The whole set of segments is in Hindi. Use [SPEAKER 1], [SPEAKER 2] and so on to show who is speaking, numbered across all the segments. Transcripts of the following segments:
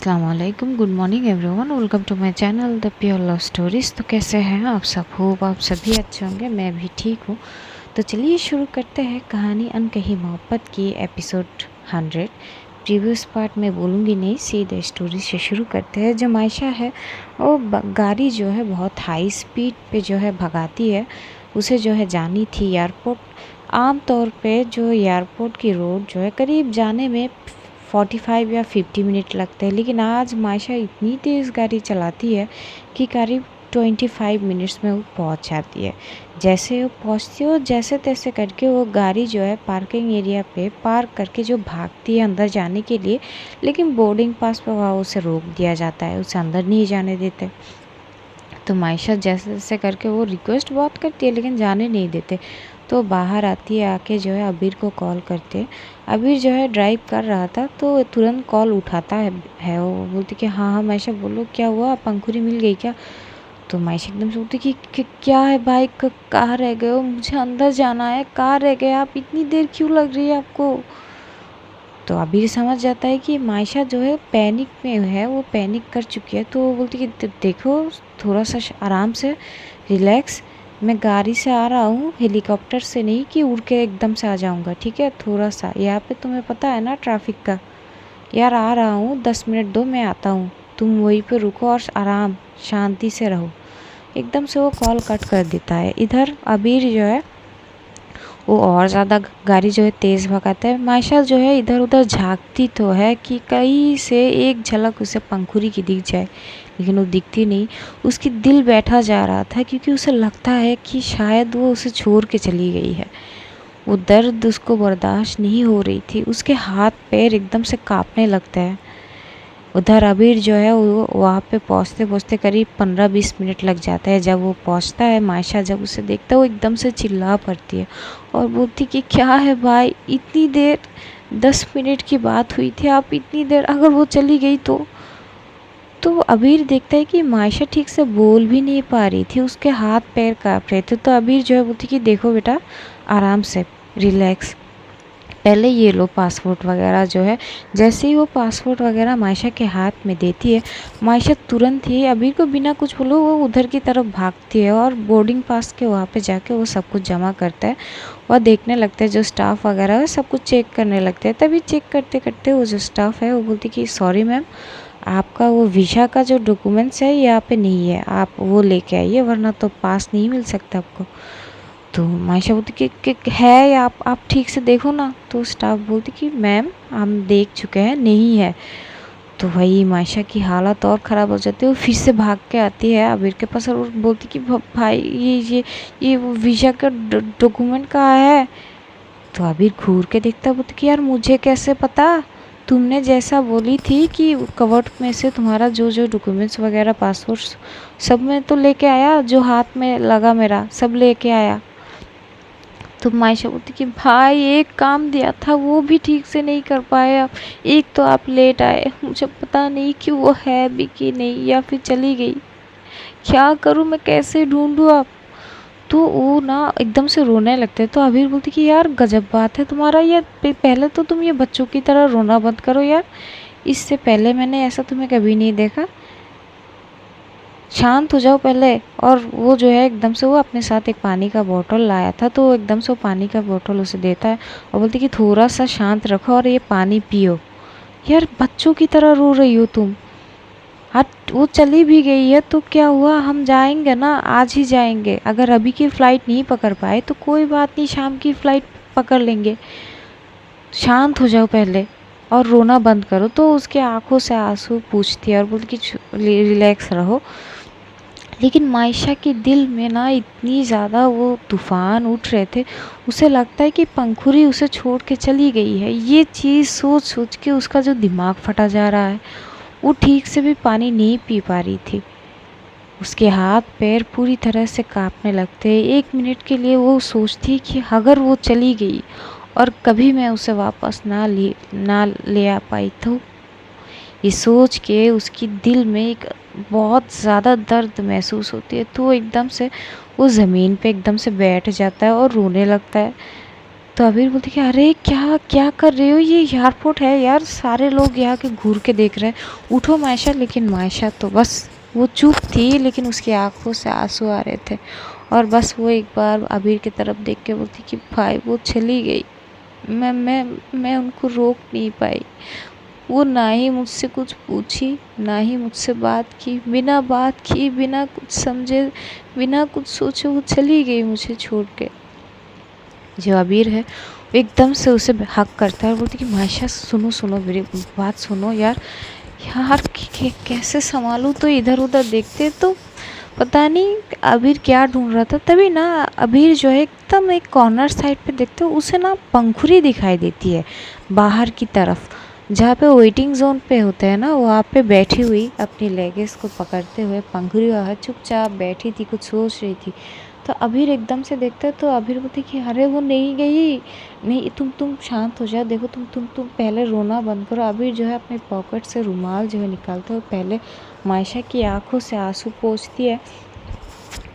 [SPEAKER 1] अस्सलामुअलैकुम, good morning everyone, welcome to my channel the pure love stories. तो कैसे हैं आप सब? होप आप सभी अच्छे होंगे, मैं भी ठीक हूँ। तो चलिए शुरू करते हैं कहानी अनकही मोहब्बत की एपिसोड 100। प्रीवियस पार्ट में बोलूँगी नहीं, सीधे स्टोरी से शुरू करते हैं। जो मायशा है वो गाड़ी जो है बहुत हाई स्पीड पे जो है भगाती है। उसे जो है जानी थी एयरपोर्ट। आम तौर पे जो एयरपोर्ट की रोड जो है करीब जाने में 45 या 50 मिनट लगते हैं, लेकिन आज मायशा इतनी तेज़ गाड़ी चलाती है कि करीब 25 मिनट्स में वो पहुंच जाती है। जैसे वो पहुंचती है, जैसे तैसे करके वो गाड़ी जो है पार्किंग एरिया पे पार्क करके जो भागती है अंदर जाने के लिए, लेकिन बोर्डिंग पास पर वहाँ उसे रोक दिया जाता है, उसे अंदर नहीं जाने देते। तो मायशा जैसे जैसे करके वो रिक्वेस्ट बहुत करती है लेकिन जाने नहीं देते। तो बाहर आती है, आके जो है अबीर को कॉल करते। अबीर जो है ड्राइव कर रहा था तो तुरंत कॉल उठाता है वो बोलती कि हाँ हाँ मायशा बोलो, क्या हुआ, पंखुरी मिल गई क्या? तो मायशा एकदम से बोलती कि क्या है भाई, कहाँ रह गए हो? मुझे अंदर जाना है, कहाँ रह गए आप? इतनी देर क्यों लग रही है आपको? तो अबीर समझ जाता है कि मायशा जो है पैनिक में है, वो पैनिक कर चुकी है। तो वो बोलती कि देखो, थोड़ा सा आराम से, रिलैक्स, मैं गाड़ी से आ रहा हूँ, हेलीकॉप्टर से नहीं कि उड़ के एकदम से आ जाऊँगा, ठीक है? थोड़ा सा यहाँ पे तुम्हें पता है ना ट्रैफिक का। यार आ रहा हूँ, 10 मिनट दो, मैं आता हूँ, तुम वहीं पे रुको और आराम शांति से रहो। एकदम से वो कॉल कट कर देता है। इधर अबीर जो है वो और ज़्यादा गाड़ी जो है तेज़ भगाता है। मायशा जो है इधर उधर झांकती तो है कि कहीं से एक झलक उसे पंखुरी की दिख जाए, लेकिन वो दिखती नहीं। उसकी दिल बैठा जा रहा था क्योंकि उसे लगता है कि शायद वो उसे छोड़ के चली गई है। वो दर्द उसको बर्दाश्त नहीं हो रही थी, उसके हाथ पैर एकदम से कांपने लगते हैं। उधर अबीर जो है वो वहाँ पे पहुँचते पहुँचते करीब 15-20 मिनट लग जाता है। जब वो पहुँचता है, मायशा जब उसे देखता है वो एकदम से चिल्ला पड़ती है और बोलती कि क्या है भाई, इतनी देर, 10 मिनट की बात हुई थी, आप इतनी देर, अगर वो चली गई तो अबीर देखता है कि मायशा ठीक से बोल भी नहीं पा रही थी, उसके हाथ पैर काँप रहे थे। तो अबीर जो है बोलती कि देखो बेटा, आराम से, रिलैक्स, पहले ये लो पासपोर्ट वगैरह जो है। जैसे ही वो पासपोर्ट वगैरह मायशा के हाथ में देती है, मायशा तुरंत ही अबीर को बिना कुछ बोलो वो उधर की तरफ भागती है और बोर्डिंग पास के वहाँ पे जाके वो सब कुछ जमा करता है और देखने लगता है। जो स्टाफ वगैरह है सब कुछ चेक करने लगते हैं। तभी चेक करते करते वो जो स्टाफ है वो बोलती कि सॉरी मैम, आपका वो वीज़ा का जो डॉक्यूमेंट्स है यहाँ पे नहीं है, आप वो लेके आइए वरना तो पास नहीं मिल सकता आपको। तो मायशा बोलती कि है, या आप ठीक से देखो ना। तो स्टाफ बोलती कि मैम हम देख चुके हैं, नहीं है। तो वही मायशा की हालत और ख़राब हो जाती है। वो फिर से भाग के आती है अबीर के पास और बोलती कि भाई ये वो वीज़ा का डॉक्यूमेंट कहाँ है? तो अबीर घूर के देखता, बोलती कि यार मुझे कैसे पता, तुमने जैसा बोली थी कि कवर्ट में से तुम्हारा जो जो डॉक्यूमेंट्स वगैरह पासपोर्ट सब में तो लेके आया, जो हाथ में लगा मेरा सब लेके आया। तो मायशा बोलती कि भाई एक काम दिया था वो भी ठीक से नहीं कर पाए आप, एक तो आप लेट आए, मुझे पता नहीं कि वो है भी कि नहीं या फिर चली गई, क्या करूँ मैं, कैसे ढूंढूँ आप? तो वो ना एकदम से रोने लगते हैं। तो अबीर बोलती कि यार गजब बात है तुम्हारा, ये पहले तो तुम ये बच्चों की तरह रोना बंद करो यार, इससे पहले मैंने ऐसा तुम्हें कभी नहीं देखा, शांत हो जाओ पहले। और वो जो है एकदम से वो अपने साथ एक पानी का बोतल लाया था, तो एकदम से वो पानी का बोतल उसे देता है और बोलती कि थोड़ा सा शांत रखो और ये पानी पियो। यार बच्चों की तरह रो रही हो तुम, हट, वो चली भी गई है तो क्या हुआ, हम जाएंगे ना, आज ही जाएंगे। अगर अभी की फ़्लाइट नहीं पकड़ पाए तो कोई बात नहीं, शाम की फ़्लाइट पकड़ लेंगे, शांत हो जाओ पहले और रोना बंद करो। तो उसके आंखों से आंसू पूछती है और बोलती कि रिलैक्स रहो। लेकिन मायशा के दिल में ना इतनी ज़्यादा वो तूफ़ान उठ रहे थे, उसे लगता है कि पंखुरी उसे छोड़ के चली गई है। ये चीज़ सोच सोच के उसका जो दिमाग फटा जा रहा है, वो ठीक से भी पानी नहीं पी पा रही थी। उसके हाथ पैर पूरी तरह से कांपने लगते हैं। 1 मिनट के लिए वो सोचती कि अगर वो चली गई और कभी मैं उसे वापस ना ले आ पाई तो, ये सोच के उसकी दिल में एक बहुत ज़्यादा दर्द महसूस होती है। तो वो एकदम से वो ज़मीन पे एकदम से बैठ जाता है और रोने लगता है। तो अबीर बोलती कि अरे क्या क्या कर रहे हो, ये एयरपोर्ट है यार, सारे लोग यहाँ के घूर के देख रहे हैं, उठो मायशा। लेकिन मायशा तो बस वो चुप थी, लेकिन उसकी आंखों से आंसू आ रहे थे। और बस वो एक बार अबीर की तरफ देख के बोलती कि भाई वो चली गई, मैं उनको रोक नहीं पाई। वो ना ही मुझसे कुछ पूछी, ना ही मुझसे बात की, बिना बात की, बिना कुछ समझे, बिना कुछ सोचे वो चली गई मुझे छोड़ के। जो अबीर है वो एकदम से उसे हक करता है और बोलती कि मायशा सुनो सुनो, मेरी बात सुनो यार। यार कैसे संभालूं, तो इधर उधर देखते तो पता नहीं अबीर क्या ढूंढ रहा था। तभी ना अबीर जो है एकदम एक कॉर्नर साइड पे देखते हो, उसे ना पंखुरी दिखाई देती है बाहर की तरफ, जहाँ पे वेटिंग जोन पे होते हैं ना, वहाँ पे बैठी हुई अपनी लेगेस को पकड़ते हुए पंखुरी वहाँ चुपचाप बैठी थी, कुछ सोच रही थी। तो अबीर एकदम से देखता है तो अबीर बोलती कि अरे वो नहीं गई, नहीं, तुम शांत हो जाओ, देखो तुम पहले रोना बंद करो। अबीर जो है अपने पॉकेट से रुमाल जो है निकालता है, पहले मायशा की आंखों से आंसू पोंछती है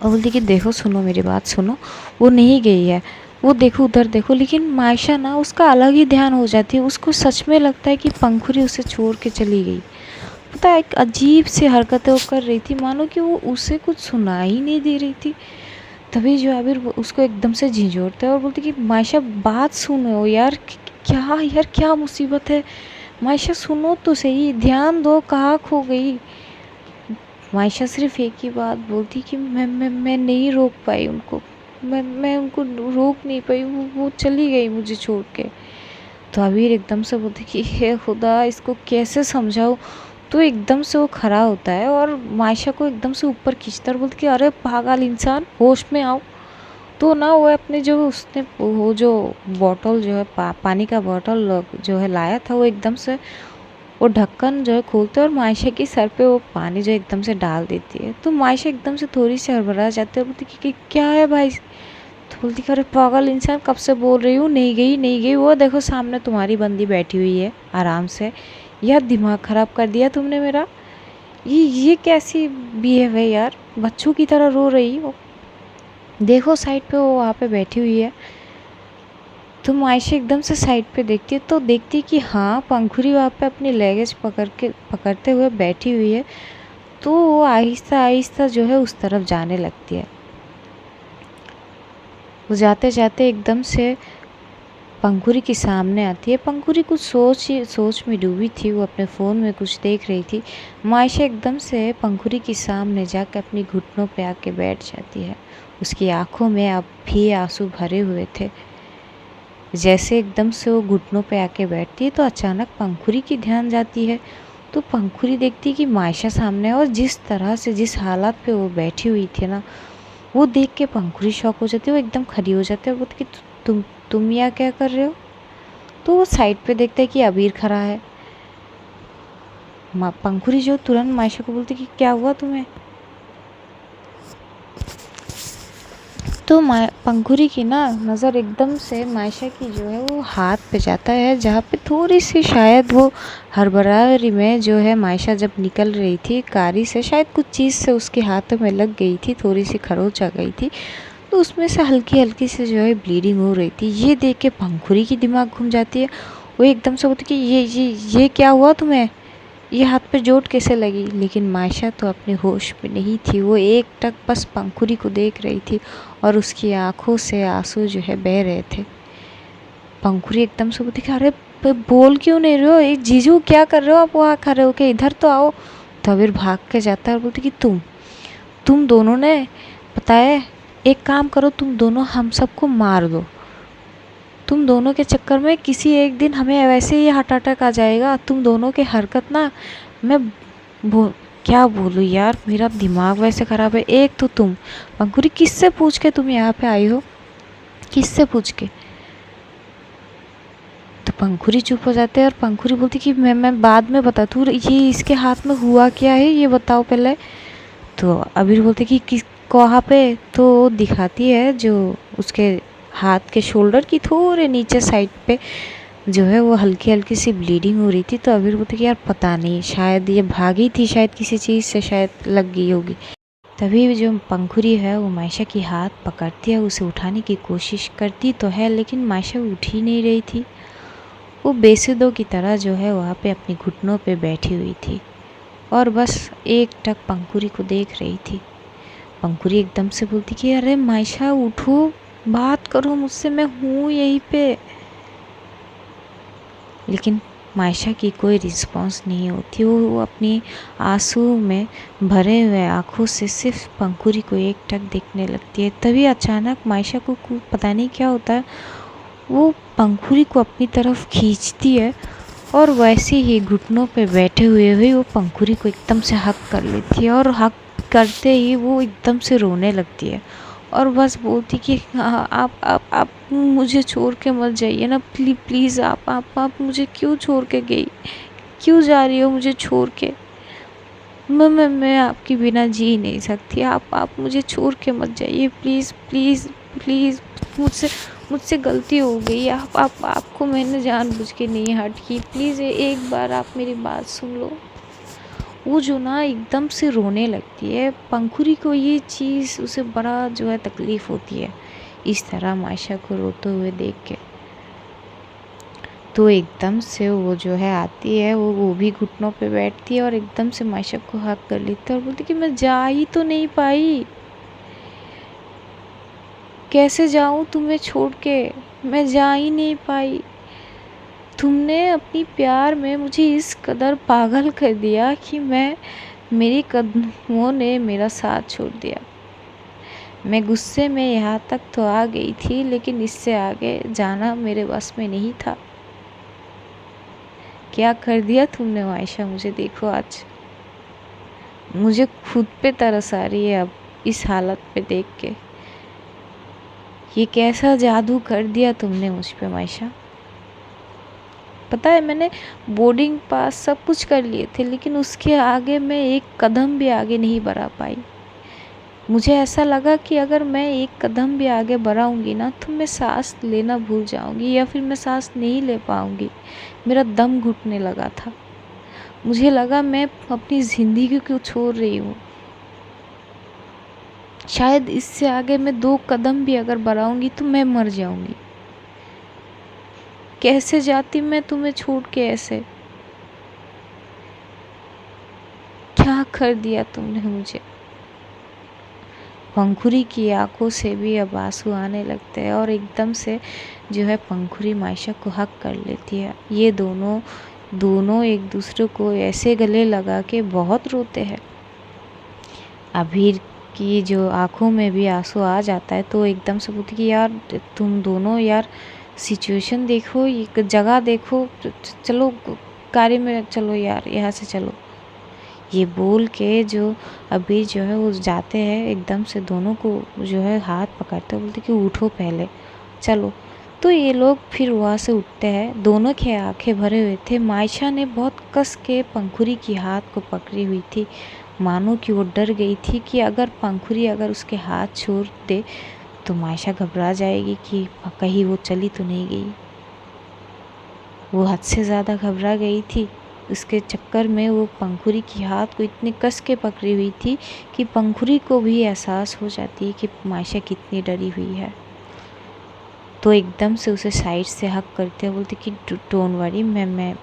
[SPEAKER 1] और बोलती कि देखो सुनो, मेरी बात सुनो, वो नहीं गई है, वो देखो उधर देखो। लेकिन मायशा ना उसका अलग ही ध्यान हो जाती है, उसको सच में लगता है कि पंखुरी उसे छोड़ के चली गई। पता है एक अजीब सी हरकतें वो कर रही थी, मानो कि वो उसे कुछ सुना ही नहीं दे रही थी। तभी जो आबिर उसको एकदम से झिझोड़ता है और बोलती कि मायशा बात सुनो यार, क्या यार क्या मुसीबत है, मायशा सुनो तो सही, ध्यान दो, कहाँ खो गई। मायशा सिर्फ एक ही बात बोलती कि मैं नहीं रोक पाई उनको, मैं उनको रोक नहीं पाई, वो चली गई मुझे छोड़ के। तो आबिर एकदम से बोलती कि हे खुदा, इसको कैसे समझाऊँ। तो एकदम से वो खड़ा होता है और मायशा को एकदम से ऊपर खींचता है और बोलती कि अरे पागल इंसान, होश में आओ। तो ना वो अपने जो उसने वो जो बॉटल जो है पानी का बॉटल जो है लाया था, वो एकदम से वो ढक्कन जो है खोलते और मायशा की सर पे वो पानी जो एकदम से डाल देती है। तो मायशा एकदम से थोड़ी सी हड़बड़ा जाती है, बोलती कि क्या है भाई। तो बोलती कि अरे पागल इंसान, कब से बोल रही हूँ नहीं गई नहीं गई, वो देखो सामने तुम्हारी बंदी बैठी हुई है आराम से, यार दिमाग ख़राब कर दिया तुमने मेरा। ये कैसी बिहेव है यार, बच्चों की तरह रो रही हो, देखो साइड पे वो वहाँ पे बैठी हुई है। तो आयशा एकदम से साइड पे देखती है तो देखती है कि हाँ पंखुरी वहाँ पे अपनी लगेज पकड़ते हुए बैठी हुई है। तो वो आहिस्ता आहिस्ता जो है उस तरफ जाने लगती है। वो जाते जाते एकदम से पंखुरी के सामने आती है। पंखुरी कुछ सोच में डूबी थी, वो अपने फ़ोन में कुछ देख रही थी। मायशा एकदम से पंखुरी के सामने जाकर अपनी घुटनों पे आके बैठ जाती है। उसकी आंखों में अब भी आंसू भरे हुए थे। जैसे एकदम से वो घुटनों पे आके बैठती है तो अचानक पंखुरी की ध्यान जाती है। तो पंखुरी देखती है कि मायशा सामने है और जिस तरह से जिस हालात पे वो बैठी हुई थी ना, वो देख के पंखुरी शॉक हो जाती है, वो एकदम खड़ी हो जाती है। वो कि तुम यहाँ क्या कर रहे हो। तो वो साइड पे देखता है कि अबीर खड़ा है। पंखुरी जो तुरंत मायशा को बोलती कि क्या हुआ तुम्हें। तो पंखुरी की ना नज़र एकदम से मायशा की जो है वो हाथ पे जाता है, जहाँ पे थोड़ी सी शायद वो हड़बड़ाहट में जो है मायशा जब निकल रही थी कारी से, शायद कुछ चीज़ से उसके हाथ में लग गई थी, थोड़ी सी खरोच आ गई थी, तो उसमें से हल्की हल्की से जो है ब्लीडिंग हो रही थी। ये देख के पंखुरी की दिमाग घूम जाती है। वो एकदम से बोलती कि ये क्या हुआ तुम्हें, ये हाथ पे चोट कैसे लगी। लेकिन मायशा तो अपने होश में नहीं थी, वो एक टक बस पंखुरी को देख रही थी और उसकी आंखों से आंसू जो है बह रहे थे। पंखुरी एकदम से बोलती कि अरे बोल क्यों नहीं रहे हो, एक जीजू क्या कर रहे हो आप वहाँ खड़े होके, इधर तो आओ। तो अबीर भाग के जाता है और बोलती कि तुम दोनों ने, पता है एक काम करो, तुम दोनों हम सबको मार दो, तुम दोनों के चक्कर में किसी एक दिन हमें वैसे ही हार्ट अटैक आ जाएगा। तुम दोनों के हरकत ना, मैं क्या बोलूँ यार, मेरा दिमाग वैसे ख़राब है। एक तो तुम पंखुरी, किससे पूछ के तुम यहाँ पे आई हो, किससे पूछ के। तो पंखुरी चुप हो जाते हैं और पंखुरी बोलती कि मैं बाद में बता, तू ये इसके हाथ में हुआ क्या है ये बताओ पहले। तो अबीर बोलते कि किस कहाँ पे। तो दिखाती है जो उसके हाथ के शोल्डर की थोड़े नीचे साइड पे जो है वो हल्की हल्की सी ब्लीडिंग हो रही थी। तो अबीर बोलते कि यार पता नहीं, शायद ये भागी थी, शायद किसी चीज़ से शायद लग गई होगी। तभी जो पंखुरी है वो मायशा की हाथ पकड़ती है, उसे उठाने की कोशिश करती तो है लेकिन मायशा उठ ही नहीं रही थी। वो बेसुधों की तरह जो है वहाँ पे अपनी घुटनों पे बैठी हुई थी और बस एकटक पंखुरी को देख रही थी। पंखुरी एकदम से बोलती कि अरे मायशा उठो, बात करो मुझसे, मैं हूँ यहीं पे। लेकिन मायशा की कोई रिस्पॉन्स नहीं होती। वो अपनी आंसू में भरे हुए आँखों से सिर्फ पंखुरी को एकटक देखने लगती है। तभी अचानक मायशा को पता नहीं क्या होता है, वो पंखुरी को अपनी तरफ खींचती है और वैसे ही घुटनों पे बैठे हुए वो पंखुरी को एकदम से हक कर लेती है और हक करते ही वो एकदम से रोने लगती है और बस बोलती कि आप मुझे छोड़ के मत जाइए ना, प्लीज़ आप मुझे क्यों छोड़ के गई, क्यों जा रही हो मुझे छोड़ के। मैं आपके बिना जी नहीं सकती, आप मुझे छोड़ के मत जाइए, प्लीज़ प्लीज़ प्लीज़। मुझसे गलती हो गई, आपको मैंने जानबूझ के नहीं हर्ट की, प्लीज़ एक बार आप मेरी बात सुन लो। वो जो ना एकदम से रोने लगती है। पंखुरी को ये चीज़ उसे बड़ा जो है तकलीफ़ होती है इस तरह मायशा को रोते हुए देख के। तो एकदम से वो जो है आती है, वो भी घुटनों पे बैठती है और एकदम से मायशा को हक कर लेती है और बोलती कि मैं जा ही तो नहीं पाई, कैसे जाऊँ तुम्हें छोड़ के, मैं जा ही नहीं पाई। तुमने अपनी प्यार में मुझे इस कदर पागल कर दिया कि मेरी कदमों ने मेरा साथ छोड़ दिया। मैं गुस्से में यहाँ तक तो आ गई थी लेकिन इससे आगे जाना मेरे बस में नहीं था। क्या कर दिया तुमने मायशा, मुझे देखो आज। मुझे खुद पे तरस आ रही है अब इस हालत पे देख के। ये कैसा जादू कर दिया तुमने मुझ पे मायशा। पता है मैंने बोर्डिंग पास सब कुछ कर लिए थे लेकिन उसके आगे मैं एक कदम भी आगे नहीं बढ़ा पाई। मुझे ऐसा लगा कि अगर मैं एक कदम भी आगे बढ़ाऊंगी ना तो मैं सांस लेना भूल जाऊंगी या फिर मैं सांस नहीं ले पाऊंगी। मेरा दम घुटने लगा था। मुझे लगा मैं अपनी ज़िंदगी को छोड़ रही हूँ। शायद इससे आगे मैं 2 कदम भी अगर बढ़ाऊंगी तो मैं मर जाऊंगी। कैसे जाती मैं तुम्हें छोड़ के ऐसे, क्या कर दिया तुमने मुझे। पंखुरी की आंखों से भी अब आंसू आने लगते हैं और एकदम से जो है पंखुरी मायशा को हक कर लेती है। ये दोनों एक दूसरे को ऐसे गले लगा के बहुत रोते हैं। अभीर की जो आंखों में भी आंसू आ जाता है तो एकदम से बोलती कि यार तुम दोनों यार सिचुएशन देखो, ये जगह देखो, चलो गाड़ी में चलो यार, यहाँ से चलो। ये बोल के जो अबीर जो है वो जाते हैं, एकदम से दोनों को जो है हाथ पकड़ते बोलते कि उठो पहले चलो। तो ये लोग फिर वहाँ से उठते हैं। दोनों के आंखें भरे हुए थे। मायशा ने बहुत कस के पंखुरी की हाथ को पकड़ी हुई थी, मानो कि वो डर गई थी कि अगर पंखुरी अगर उसके हाथ छोड़ दे तो मायशा घबरा जाएगी कि कहीं वो चली तो नहीं गई। वो हद से ज़्यादा घबरा गई थी। उसके चक्कर में वो पंखुरी की हाथ को इतने कस के पकड़ी हुई थी कि पंखुरी को भी एहसास हो जाती है कि मायशा कितनी डरी हुई है। तो एकदम से उसे साइड से हक करते हुए बोलती कि डोंट वरी, मैं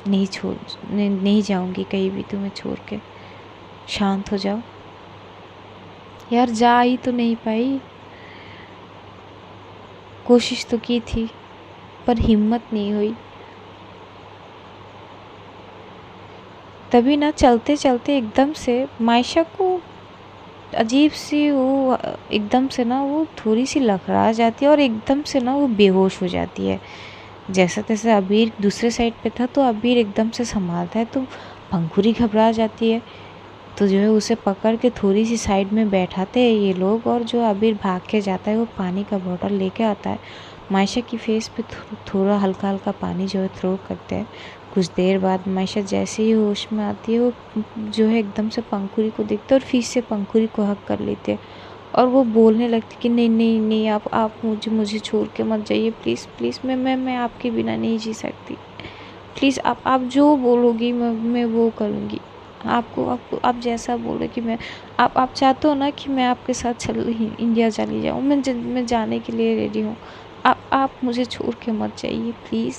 [SPEAKER 1] नहीं जाऊंगी कहीं भी तुम्हें छोड़ के, शांत हो जाओ। यार जा ही तो नहीं पाई, कोशिश तो की थी पर हिम्मत नहीं हुई। तभी ना चलते चलते एकदम से मायशा को अजीब सी वो एकदम से ना वो थोड़ी सी लड़खड़ा जाती है और एकदम से ना वो बेहोश हो जाती है। जैसा तैसा अबीर दूसरे साइड पे था तो अबीर एकदम से संभालता है तो पंखुरी घबरा जाती है। तो जो है उसे पकड़ के थोड़ी सी साइड में बैठाते हैं ये लोग और जो अबीर भाग के जाता है वो पानी का बॉटल लेके आता है। मायशा की फेस पे थोड़ा हल्का हल्का पानी जो है थ्रो करते हैं। कुछ देर बाद मायशा जैसे ही होश में आती है वो जो है एकदम से पंखुरी को देखते और फिर से पंखुरी को हक कर लेते और वो बोलने लगती कि नहीं नहीं नहीं, आप मुझे छोड़ के मत जाइए, प्लीज़ प्लीज़, मैं आपके बिना नहीं जी सकती, प्लीज़ आप जो बोलोगी मैं वो करूँगी। आपको आपको आप जैसा बोले कि मैं आप चाहते हो ना कि मैं आपके साथ इंडिया चली जाऊँ, मैं जाने के लिए रेडी हूँ। आप मुझे छोड़ के मत जाइए प्लीज़।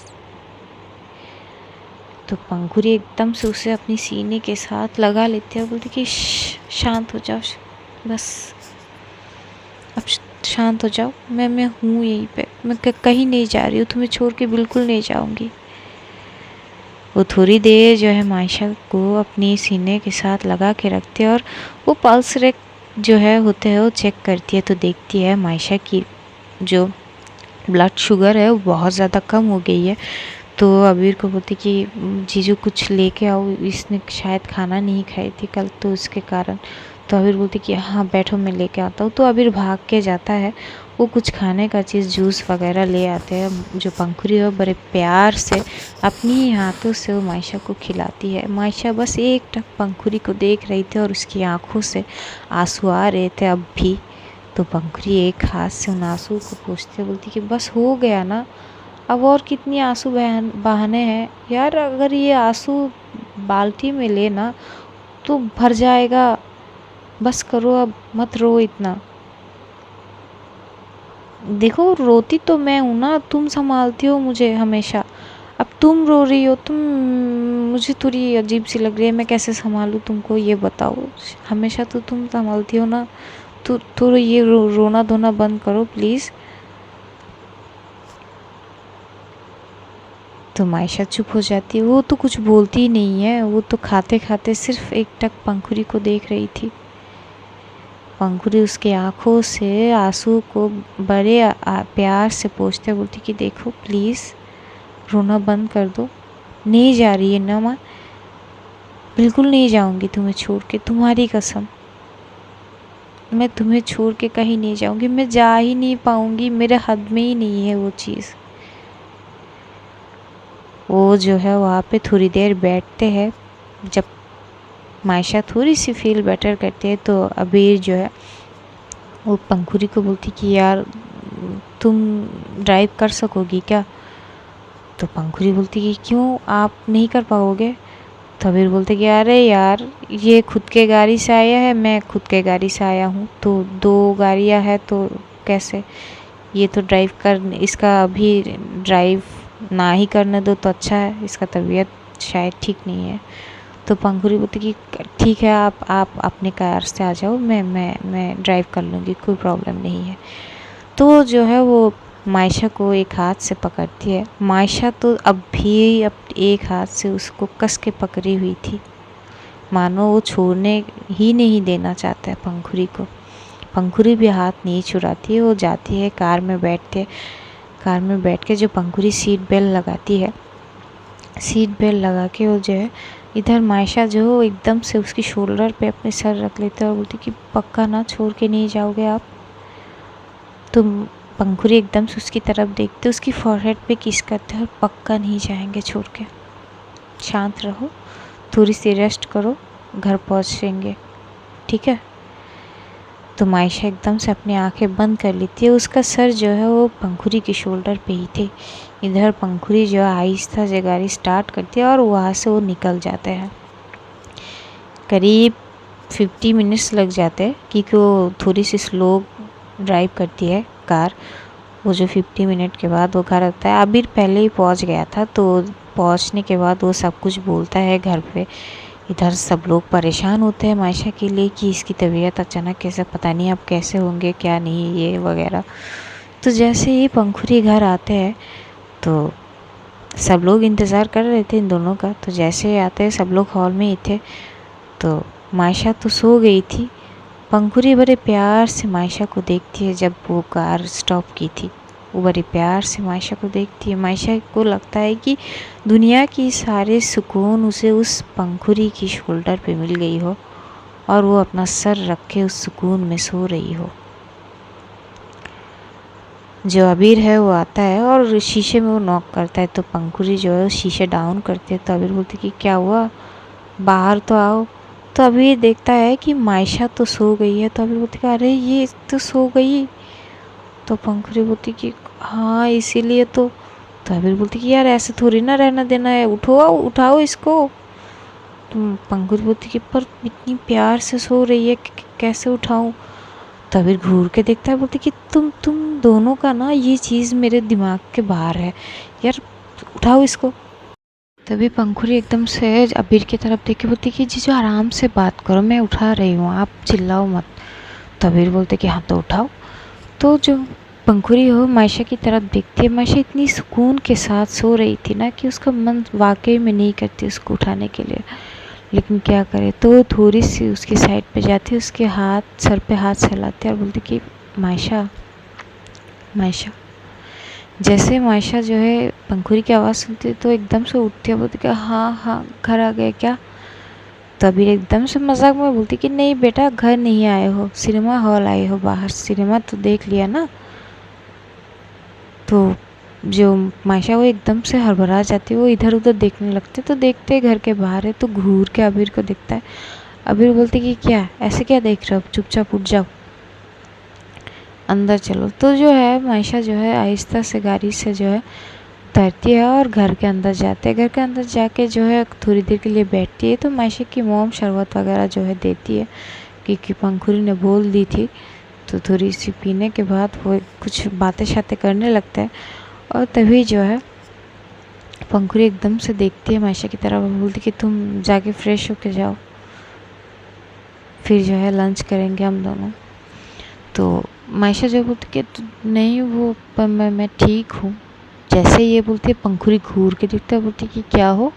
[SPEAKER 1] तो पंखुड़ी एकदम से उसे अपनी सीने के साथ लगा लेते हैं, बोलते कि शांत हो जाओ, बस अब शांत हो जाओ, मैं हूँ यहीं पे, मैं कहीं नहीं जा रही हूँ, तुम्हें छोड़ के बिल्कुल नहीं जाऊँगी। वो थोड़ी देर जो है मायशा को अपनी सीने के साथ लगा के रखते हैं और वो पल्स रेट जो है होते हैं वो चेक करती है, तो देखती है मायशा की जो ब्लड शुगर है वो बहुत ज़्यादा कम हो गई है। तो अबीर को बोलती कि जीजू कुछ लेके आओ, इसने शायद खाना नहीं खाई थी कल तो उसके कारण। तो अबीर बोलती कि हाँ बैठो मैं लेके आता हूँ। तो अबीर भाग के जाता है, वो कुछ खाने का चीज़ जूस वगैरह ले आते हैं। जो पंखुड़ी है बड़े प्यार से अपनी ही हाथों से वो मायशा को खिलाती है। मायशा बस एक टक पंखुड़ी को देख रही थी और उसकी आंखों से आंसू आ रहे थे अब भी। तो पंखुड़ी एक हाथ से उन आंसू को पोंछते बोलती कि बस हो गया ना, अब और कितनी आंसू बहाने हैं यार, अगर ये आंसू बाल्टी में ले ना तो भर जाएगा, बस करो अब मत रो इतना। देखो रोती तो मैं हूँ ना, तुम संभालती हो मुझे हमेशा, अब तुम रो रही हो, तुम मुझे थोड़ी अजीब सी लग रही है, मैं कैसे संभालूँ तुमको ये बताओ, हमेशा तो तुम संभालती हो ना, तो ये रोना धोना बंद करो प्लीज़। तो मायशा चुप हो जाती है, वो तो कुछ बोलती ही नहीं है, वो तो खाते खाते सिर्फ एक टक पंखुड़ी को देख रही थी। पंखुड़ी उसके आंखों से आंसू को बड़े प्यार से पोंछते बोलती कि देखो प्लीज़ रोना बंद कर दो, नहीं जा रही है ना माँ, बिल्कुल नहीं जाऊंगी तुम्हें छोड़ के, तुम्हारी कसम, मैं तुम्हें छोड़ के कहीं नहीं जाऊंगी, मैं जा ही नहीं पाऊंगी, मेरे हद में ही नहीं है वो चीज़। वो जो है वहाँ पे थोड़ी देर बैठते हैं। जब मायशा थोड़ी सी फील बेटर करती है तो अबीर जो है वो पंखुड़ी को बोलती कि यार तुम ड्राइव कर सकोगी क्या। तो पंखुड़ी बोलती कि क्यों आप नहीं कर पाओगे। तो अबीर बोलते कि अरे यार ये खुद के गाड़ी से आया है, मैं खुद के गाड़ी से आया हूँ, तो दो गाड़ियाँ है तो कैसे, ये तो ड्राइव कर, इसका अभी ड्राइव ना ही करने दो तो अच्छा है, इसका तबीयत शायद ठीक नहीं है। तो पंखुड़ी बोलती कि ठीक है आप अपने कार से आ जाओ, मैं ड्राइव कर लूँगी, कोई प्रॉब्लम नहीं है। तो जो है वो मायशा को एक हाथ से पकड़ती है। मायशा तो अब भी एक हाथ से उसको कस के पकड़ी हुई थी, मानो वो छोड़ने ही नहीं देना चाहता है पंखुड़ी को। पंखुड़ी भी हाथ नहीं छुड़ाती है, वो जाती है कार में बैठते, कार में बैठ के जो पंखुड़ी सीट बेल्ट लगाती है, सीट बेल्ट लगा के वो जो है इधर मायशा जो एकदम से उसकी शोल्डर पे अपने सर रख लेते हैं और बोलती कि पक्का ना छोड़ के नहीं जाओगे आप। तो पंखुड़ी एकदम से उसकी तरफ देखते, उसकी फॉरहेड पे किस करते हैं और पक्का नहीं जाएंगे छोड़ के, शांत रहो, थोड़ी सी रेस्ट करो, घर पहुँचेंगे, ठीक है। तो मायशा एकदम से अपनी आंखें बंद कर लेती है, उसका सर जो है वो पंखुड़ी के शोल्डर पे ही थे। इधर पंखुड़ी जो है आहिस्ता से गाड़ी स्टार्ट करती है और वहाँ से वो निकल जाते हैं। करीब 50 मिनट्स लग जाते हैं क्योंकि वो थोड़ी सी स्लो ड्राइव करती है कार। वो जो 50 मिनट के बाद वो घर आता है, अबीर पहले ही पहुंच गया था, तो पहुंचने के बाद वो सब कुछ बोलता है घर पे। इधर सब लोग परेशान होते हैं मायशा के लिए कि इसकी तबीयत अचानक कैसे, पता नहीं अब कैसे होंगे क्या नहीं ये वगैरह। तो जैसे ही पंखुड़ी घर आते हैं तो सब लोग इंतज़ार कर रहे थे इन दोनों का, तो जैसे आते हैं सब लोग हॉल में ही थे। तो मायशा तो सो गई थी, पंखुड़ी बड़े प्यार से मायशा को देखती है। जब वो कार स्टॉप की थी वो बड़े प्यार से मायशा को देखती है। मायशा को लगता है कि दुनिया की सारे सुकून उसे उस पंखुड़ी की शोल्डर पे मिल गई हो और वो अपना सर रख के उस सुकून में सो रही हो। जो अबीर है वो आता है और शीशे में वो नॉक करता है, तो पंखुड़ी जो है शीशे डाउन करते हैं। तो अबीर बोलती कि क्या हुआ, बाहर तो आओ। तो अबीर देखता है कि मायशा तो सो गई है। तो अबीर बोलती कि अरे ये तो सो गई। तो पंखुड़ी बोलती कि हाँ इसीलिए तो अबीर बोलती कि यार ऐसे थोड़ी ना रहना देना है, उठो उठाओ इसको। तुम पंखुड़ी बोलती कि पर इतनी प्यार से सो रही है कैसे उठाऊं। तबीर घूर के देखता है, बोलती कि तुम दोनों का ना ये चीज़ मेरे दिमाग के बाहर है यार, उठाओ इसको। तभी पंखुड़ी एकदम से अबीर की तरफ देख के बोलती कि जीजू आराम से बात करो, मैं उठा रही हूँ, आप चिल्लाओ मत। तबीर बोलते कि हाँ तो उठाओ। तो जो पंखुड़ी हो मायशा की तरफ देखती है, मायशा इतनी सुकून के साथ सो रही थी ना कि उसका मन वाकई में नहीं करती उसको उठाने के लिए, लेकिन क्या करे। तो थोड़ी सी उसकी साइड पे जाती, उसके हाथ सर पे हाथ फैलाती और बोलती कि मायशा मायशा। जैसे मायशा जो है पंखुड़ी की आवाज़ सुनती तो एकदम से उठती है, बोलती कि हाँ हाँ घर आ गए क्या। तभी एकदम से मजाक में बोलती कि नहीं बेटा घर नहीं आए हो, सिनेमा हॉल आए हो, बाहर सिनेमा तो देख लिया ना। तो जो मायशा वो एकदम से हड़बड़ा जाती है, वो इधर उधर देखने लगते, तो देखते घर के बाहर है तो घूर के अबीर को देखता है। अबीर बोलते कि क्या ऐसे क्या देख रहे हो, चुपचाप उठ जाओ अंदर चलो। तो जो है मायशा जो है आहिस्ता से गाड़ी से जो है उतरती है और घर के अंदर जाते हैं। घर के अंदर जाके जो है थोड़ी देर के लिए बैठती है, तो मायशा की मोम शरबत वगैरह जो है देती है, क्योंकि पंखुड़ी ने बोल दी थी। तो थोड़ी सी पीने के बाद वो कुछ बातें शातें करने लगता है, और तभी जो है पंखुड़ी एकदम से देखती है मायशा की तरफ, बोलती कि तुम जाके फ्रेश होके जाओ, फिर जो है लंच करेंगे हम दोनों। तो मायशा जो बोलती कि नहीं वो पर मैं ठीक हूँ। जैसे ये बोलती है पंखुड़ी घूर के देखता है, बोलती कि क्या हो।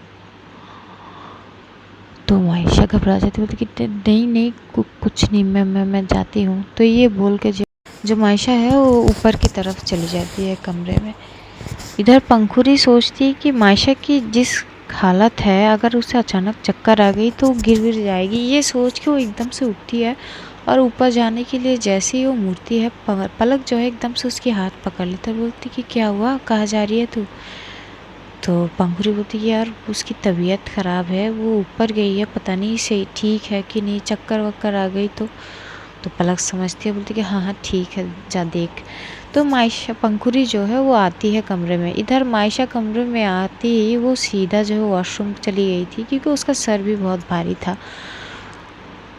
[SPEAKER 1] तो मायशा घबरा जाती, बोलती कि नहीं नहीं कुछ नहीं, मैं जाती हूँ। तो ये बोल के जो मायशा है वो ऊपर की तरफ चली जाती है कमरे में। इधर पंखुड़ी सोचती है कि मायशा की जिस हालत है, अगर उसे अचानक चक्कर आ गई तो गिर गिर जाएगी। ये सोच के वो एकदम से उठती है और ऊपर जाने के लिए जैसे ही वो मुड़ती है, पलक जो है एकदम से उसकी हाथ पकड़ लेता है, बोलती कि क्या हुआ, कहाँ जा रही है तू। तो पंखुड़ी बोलती कि यार उसकी तबीयत ख़राब है, वो ऊपर गई है, पता नहीं सही ठीक है कि नहीं, चक्कर वक्कर आ गई तो पलक समझती है, बोलती कि हाँ हाँ ठीक है जा देख। तो मायशा पंखुड़ी जो है वो आती है कमरे में। इधर मायशा कमरे में आती ही वो सीधा जो है वॉशरूम चली गई थी, क्योंकि उसका सर भी बहुत भारी था,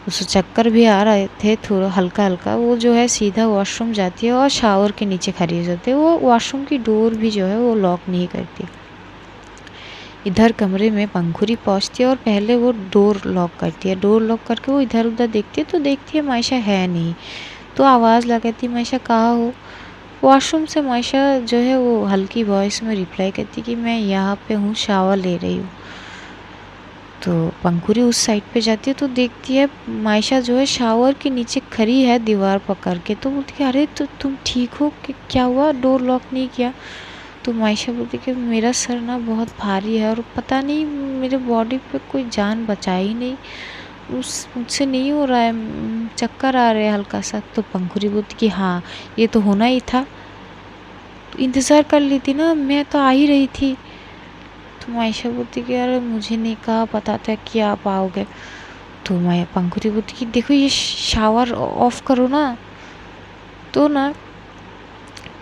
[SPEAKER 1] उसे चक्कर भी आ रहे थे थोड़ा हल्का हल्का। वो जो है सीधा वॉशरूम जाती है और शावर के नीचे खड़ी हो जाती है। वो वॉशरूम की डोर भी जो है वो लॉक नहीं करती। इधर कमरे में पंखुड़ी पहुंचती है और पहले वो डोर लॉक करती है। डोर लॉक करके वो इधर उधर देखती है, तो देखती है मायशा है नहीं। तो आवाज़ लगाती है मायशा कहाँ हो। वॉशरूम से मायशा जो है वो हल्की वॉइस में रिप्लाई करती कि मैं यहाँ पे हूँ, शावर ले रही हूँ। तो पंखुड़ी उस साइड पे जाती है तो देखती है मायशा जो है शावर के नीचे खड़ी है दीवार पकड़ के। तो बोलती है अरे तो तुम ठीक हो कि क्या हुआ, डोर लॉक नहीं किया। तो मायशा बोलती कि मेरा सर ना बहुत भारी है और पता नहीं मेरे बॉडी पे कोई जान बचा ही नहीं, मुझसे नहीं हो रहा है, चक्कर आ रहे हैं हल्का सा। तो पंखुड़ी बोलती कि हाँ ये तो होना ही था, तो इंतज़ार कर ली थी ना, मैं तो आ ही रही थी। तो मायशा बोलती कि यार मुझे नहीं कहा पता था कि आप आओगे। तो मैं पंखुड़ी बोलती कि देखो ये शावर ऑफ करो ना। तो ना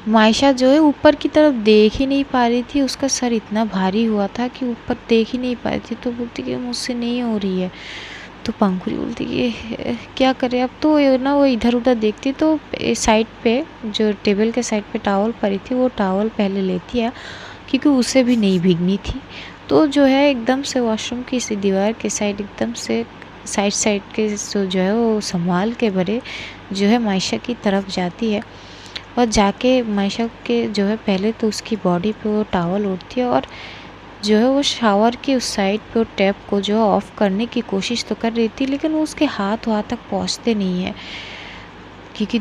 [SPEAKER 1] मायशा जो है ऊपर की तरफ देख ही नहीं पा रही थी, उसका सर इतना भारी हुआ था कि ऊपर देख ही नहीं पा रही थी। तो बोलती कि मुझसे नहीं हो रही है। तो पंखुड़ी बोलती कि क्या करें अब। तो ना वो इधर उधर देखती तो साइड पे जो टेबल के साइड पे टॉवल पड़ी थी, वो टॉवल पहले लेती है, क्योंकि उसे भी नहीं भीगनी थी। तो जो है एकदम से वॉशरूम की इसी दीवार के साइड एकदम से साइड साइड के जो है वो संभाल के भरे जो है मायशा की तरफ जाती है, और जाके मायशा के जो है पहले तो उसकी बॉडी पे वो टॉवल ओढ़ती है, और जो है वो शावर की उस साइड पे वो टैप को जो है ऑफ़ करने की कोशिश तो कर रही थी, लेकिन वो उसके हाथ वहाँ तक पहुँचते नहीं है, क्योंकि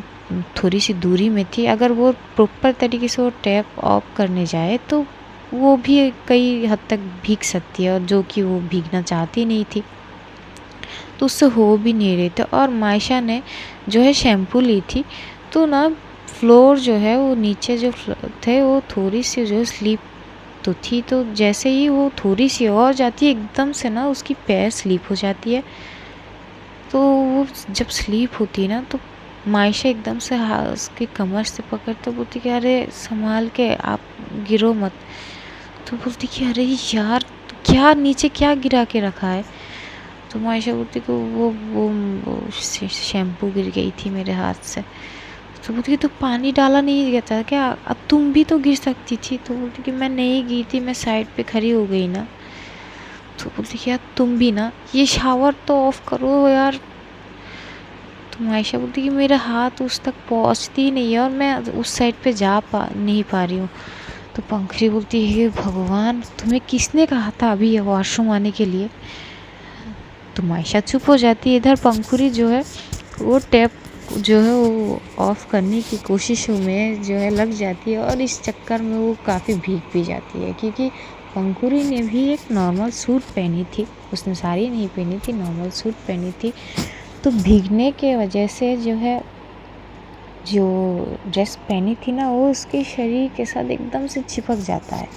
[SPEAKER 1] थोड़ी सी दूरी में थी। अगर वो प्रॉपर तरीके से वो टैप ऑफ करने जाए तो वो भी कई हद तक भीग सकती है, और जो कि वो भीगना चाहती नहीं थी, तो उससे हो भी नहीं रहे थे। और मायशा ने जो है शैम्पू ली थी, तो ना फ्लोर जो है वो नीचे जो थे वो थोड़ी सी जो स्लिप तो थी, तो जैसे ही वो थोड़ी सी और जाती है एकदम से ना उसकी पैर स्लिप हो जाती है। तो वो जब स्लीप होती है ना तो मायशा एकदम से उसकी कमर से पकड़ते बोलती कि अरे संभाल के आप गिरो मत। तो बोलती कि अरे यार क्या नीचे क्या गिरा के रखा है। तो मायशा बोलती कि वो शैम्पू गिर गई थी मेरे हाथ से। तो बोलती कि तो पानी डाला नहीं गया था क्या, अब तुम भी तो गिर सकती थी। तो बोलती कि मैं नहीं गिरी थी, मैं साइड पे खड़ी हो गई ना। तो बोलती कि यार तुम भी ना, ये शावर तो ऑफ करो यार। तो आयशा बोलती कि मेरा हाथ उस तक पहुंचती ही नहीं है और मैं उस साइड पे जा नहीं पा रही हूँ। तो पंखुड़ी बोलती है हे भगवान, तुम्हें किसने कहा था अभी वॉशरूम आने के लिए। तो आयशा चुप हो जाती है। इधर पंखुड़ी जो है वो टैप जो है वो ऑफ करने की कोशिशों में जो है लग जाती है, और इस चक्कर में वो काफ़ी भीग भी जाती है, क्योंकि पंखुड़ी ने भी एक नॉर्मल सूट पहनी थी, उसने साड़ी नहीं पहनी थी, नॉर्मल सूट पहनी थी। तो भीगने के वजह से जो है जो ड्रेस पहनी थी ना वो उसके शरीर के साथ एकदम से चिपक जाता है,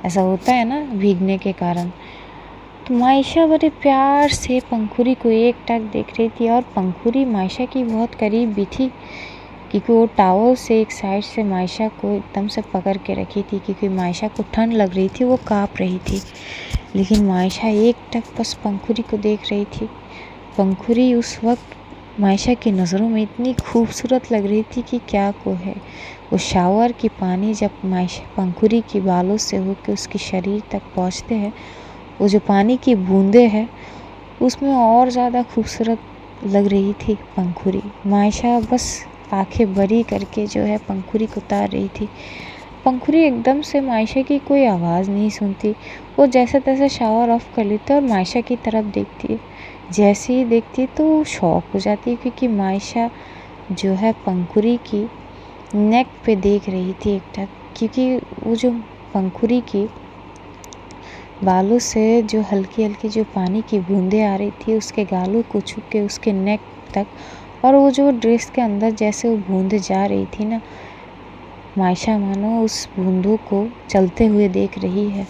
[SPEAKER 1] ऐसा होता है ना भीगने के कारण। तो मायशा बड़े प्यार से पंखुड़ी को एक टक देख रही थी, और पंखुड़ी मायशा की बहुत करीब भी थी, क्योंकि वो टावल से एक साइड से मायशा को एकदम से पकड़ के रखी थी, क्योंकि मायशा को ठंड लग रही थी, वो काँप रही थी। लेकिन मायशा एक टक बस पंखुड़ी को देख रही थी। पंखुड़ी उस वक्त मायशा की नज़रों में इतनी खूबसूरत लग रही थी कि क्या को है। वो शावर की पानी जब मायशा पंखुड़ी की बालों से होकर उसके शरीर तक पहुँचते हैं, वो जो पानी की बूंदें हैं उसमें और ज़्यादा खूबसूरत लग रही थी पंखुड़ी। मायशा बस आंखें बड़ी करके जो है पंखुड़ी को उतार रही थी। पंखुड़ी एकदम से मायशा की कोई आवाज़ नहीं सुनती, वो जैसे तैसे शावर ऑफ कर लेती है और मायशा की तरफ देखती है। जैसे ही देखती है तो शॉक हो जाती है, क्योंकि मायशा जो है पंखुड़ी की नेक पे देख रही थी एकटक, क्योंकि वो जो पंखुड़ी की बालों से जो हल्की हल्की जो पानी की बूंदें आ रही थी उसके गालों को छू के उसके नेक तक, और वो जो ड्रेस के अंदर जैसे वो बूंदें जा रही थी ना, मायशा मानो उस बूंदों को चलते हुए देख रही है।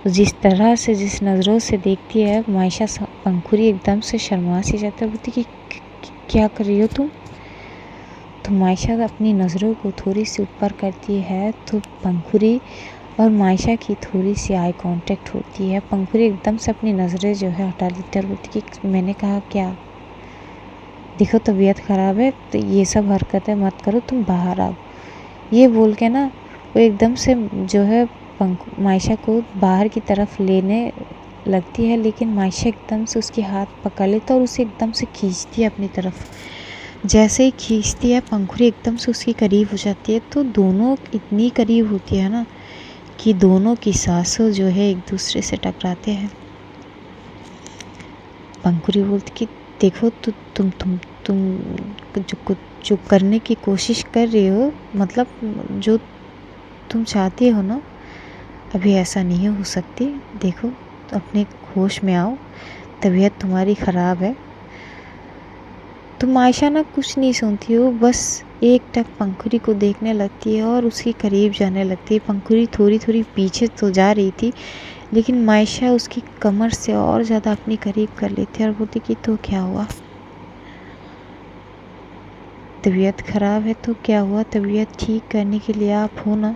[SPEAKER 1] जिस तरह से जिस नज़रों से देखती है मायशा, पंखुड़ी एकदम से शर्मा सी जाता है, बोलती कि क्या कर रही हो तुम। तो मायशा अपनी नज़रों को थोड़ी सी ऊपर करती है, तो पंखुड़ी और मायशा की थोड़ी सी आई कांटेक्ट होती है। पंखुड़ी एकदम से अपनी नज़रें जो है हटा लेती है और बोलती कि मैंने कहा क्या, देखो तबीयत ख़राब है तो ये सब हरकतें मत करो, तुम बाहर आओ। ये बोल के ना वो एकदम से जो है मायशा को बाहर की तरफ लेने लगती है, लेकिन मायशा एकदम से उसके हाथ पकड़ लेता और उसे एकदम से खींचती है अपनी तरफ। जैसे ही खींचती है पंखुड़ी एकदम से उसके करीब हो जाती है, तो दोनों इतनी करीब होती है ना कि दोनों की सांसों जो है एक दूसरे से टकराते हैं। पंखुड़ी बोलती कि देखो तो तुम जो करने की कोशिश कर रही हो, मतलब जो तुम चाहती हो ना, अभी ऐसा नहीं हो सकती। देखो तो अपने होश में आओ, तबीयत तुम्हारी ख़राब है। तो मायशा ना कुछ नहीं सुनती हो, बस एक टक पंखुड़ी को देखने लगती है और उसके करीब जाने लगती है। पंखुड़ी थोड़ी थोड़ी पीछे तो जा रही थी, लेकिन मायशा उसकी कमर से और ज़्यादा अपनी करीब कर लेती है और बोलती कि तो क्या हुआ, तबीयत ख़राब है तो क्या हुआ, तबीयत ठीक करने के लिए आप हो ना।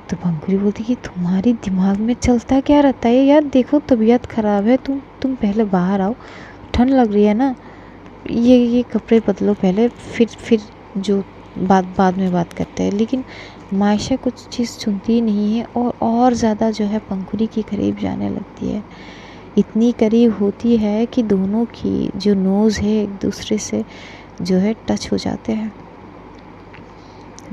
[SPEAKER 1] तो पंखुड़ी बोलती कि तुम्हारी दिमाग में चलता क्या रहता है यार, देखो तबीयत ख़राब है, तुम पहले बाहर आओ, ठंड लग रही है ना, ये कपड़े बदलो पहले, फिर जो बाद में बात करते हैं। लेकिन मायशा कुछ चीज़ सुनती नहीं है और ज़्यादा जो है पंखुड़ी के करीब जाने लगती है। इतनी करीब होती है कि दोनों की जो नोज़ है एक दूसरे से जो है टच हो जाते हैं।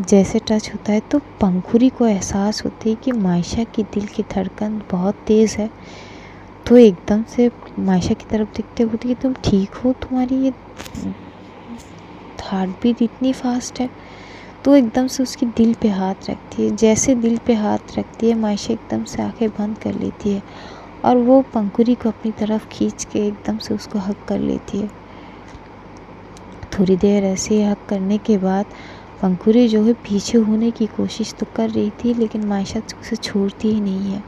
[SPEAKER 1] जैसे टच होता है तो पंखुड़ी को एहसास होती है कि मायशा की दिल की धड़कन बहुत तेज़ है। तो एकदम से मायशा की तरफ देखते बोलती कि तुम ठीक हो, तुम्हारी ये हार्ट बीट इतनी फास्ट है। तो एकदम से उसकी दिल पे हाथ रखती है। जैसे दिल पे हाथ रखती है मायशा एकदम से आंखें बंद कर लेती है और वो पंखुड़ी को अपनी तरफ खींच के एकदम से उसको हक कर लेती है। थोड़ी देर ऐसे ही हक करने के बाद पंखुड़ी जो है पीछे होने की कोशिश तो कर रही थी, लेकिन मायशा उसे छोड़ती ही नहीं है।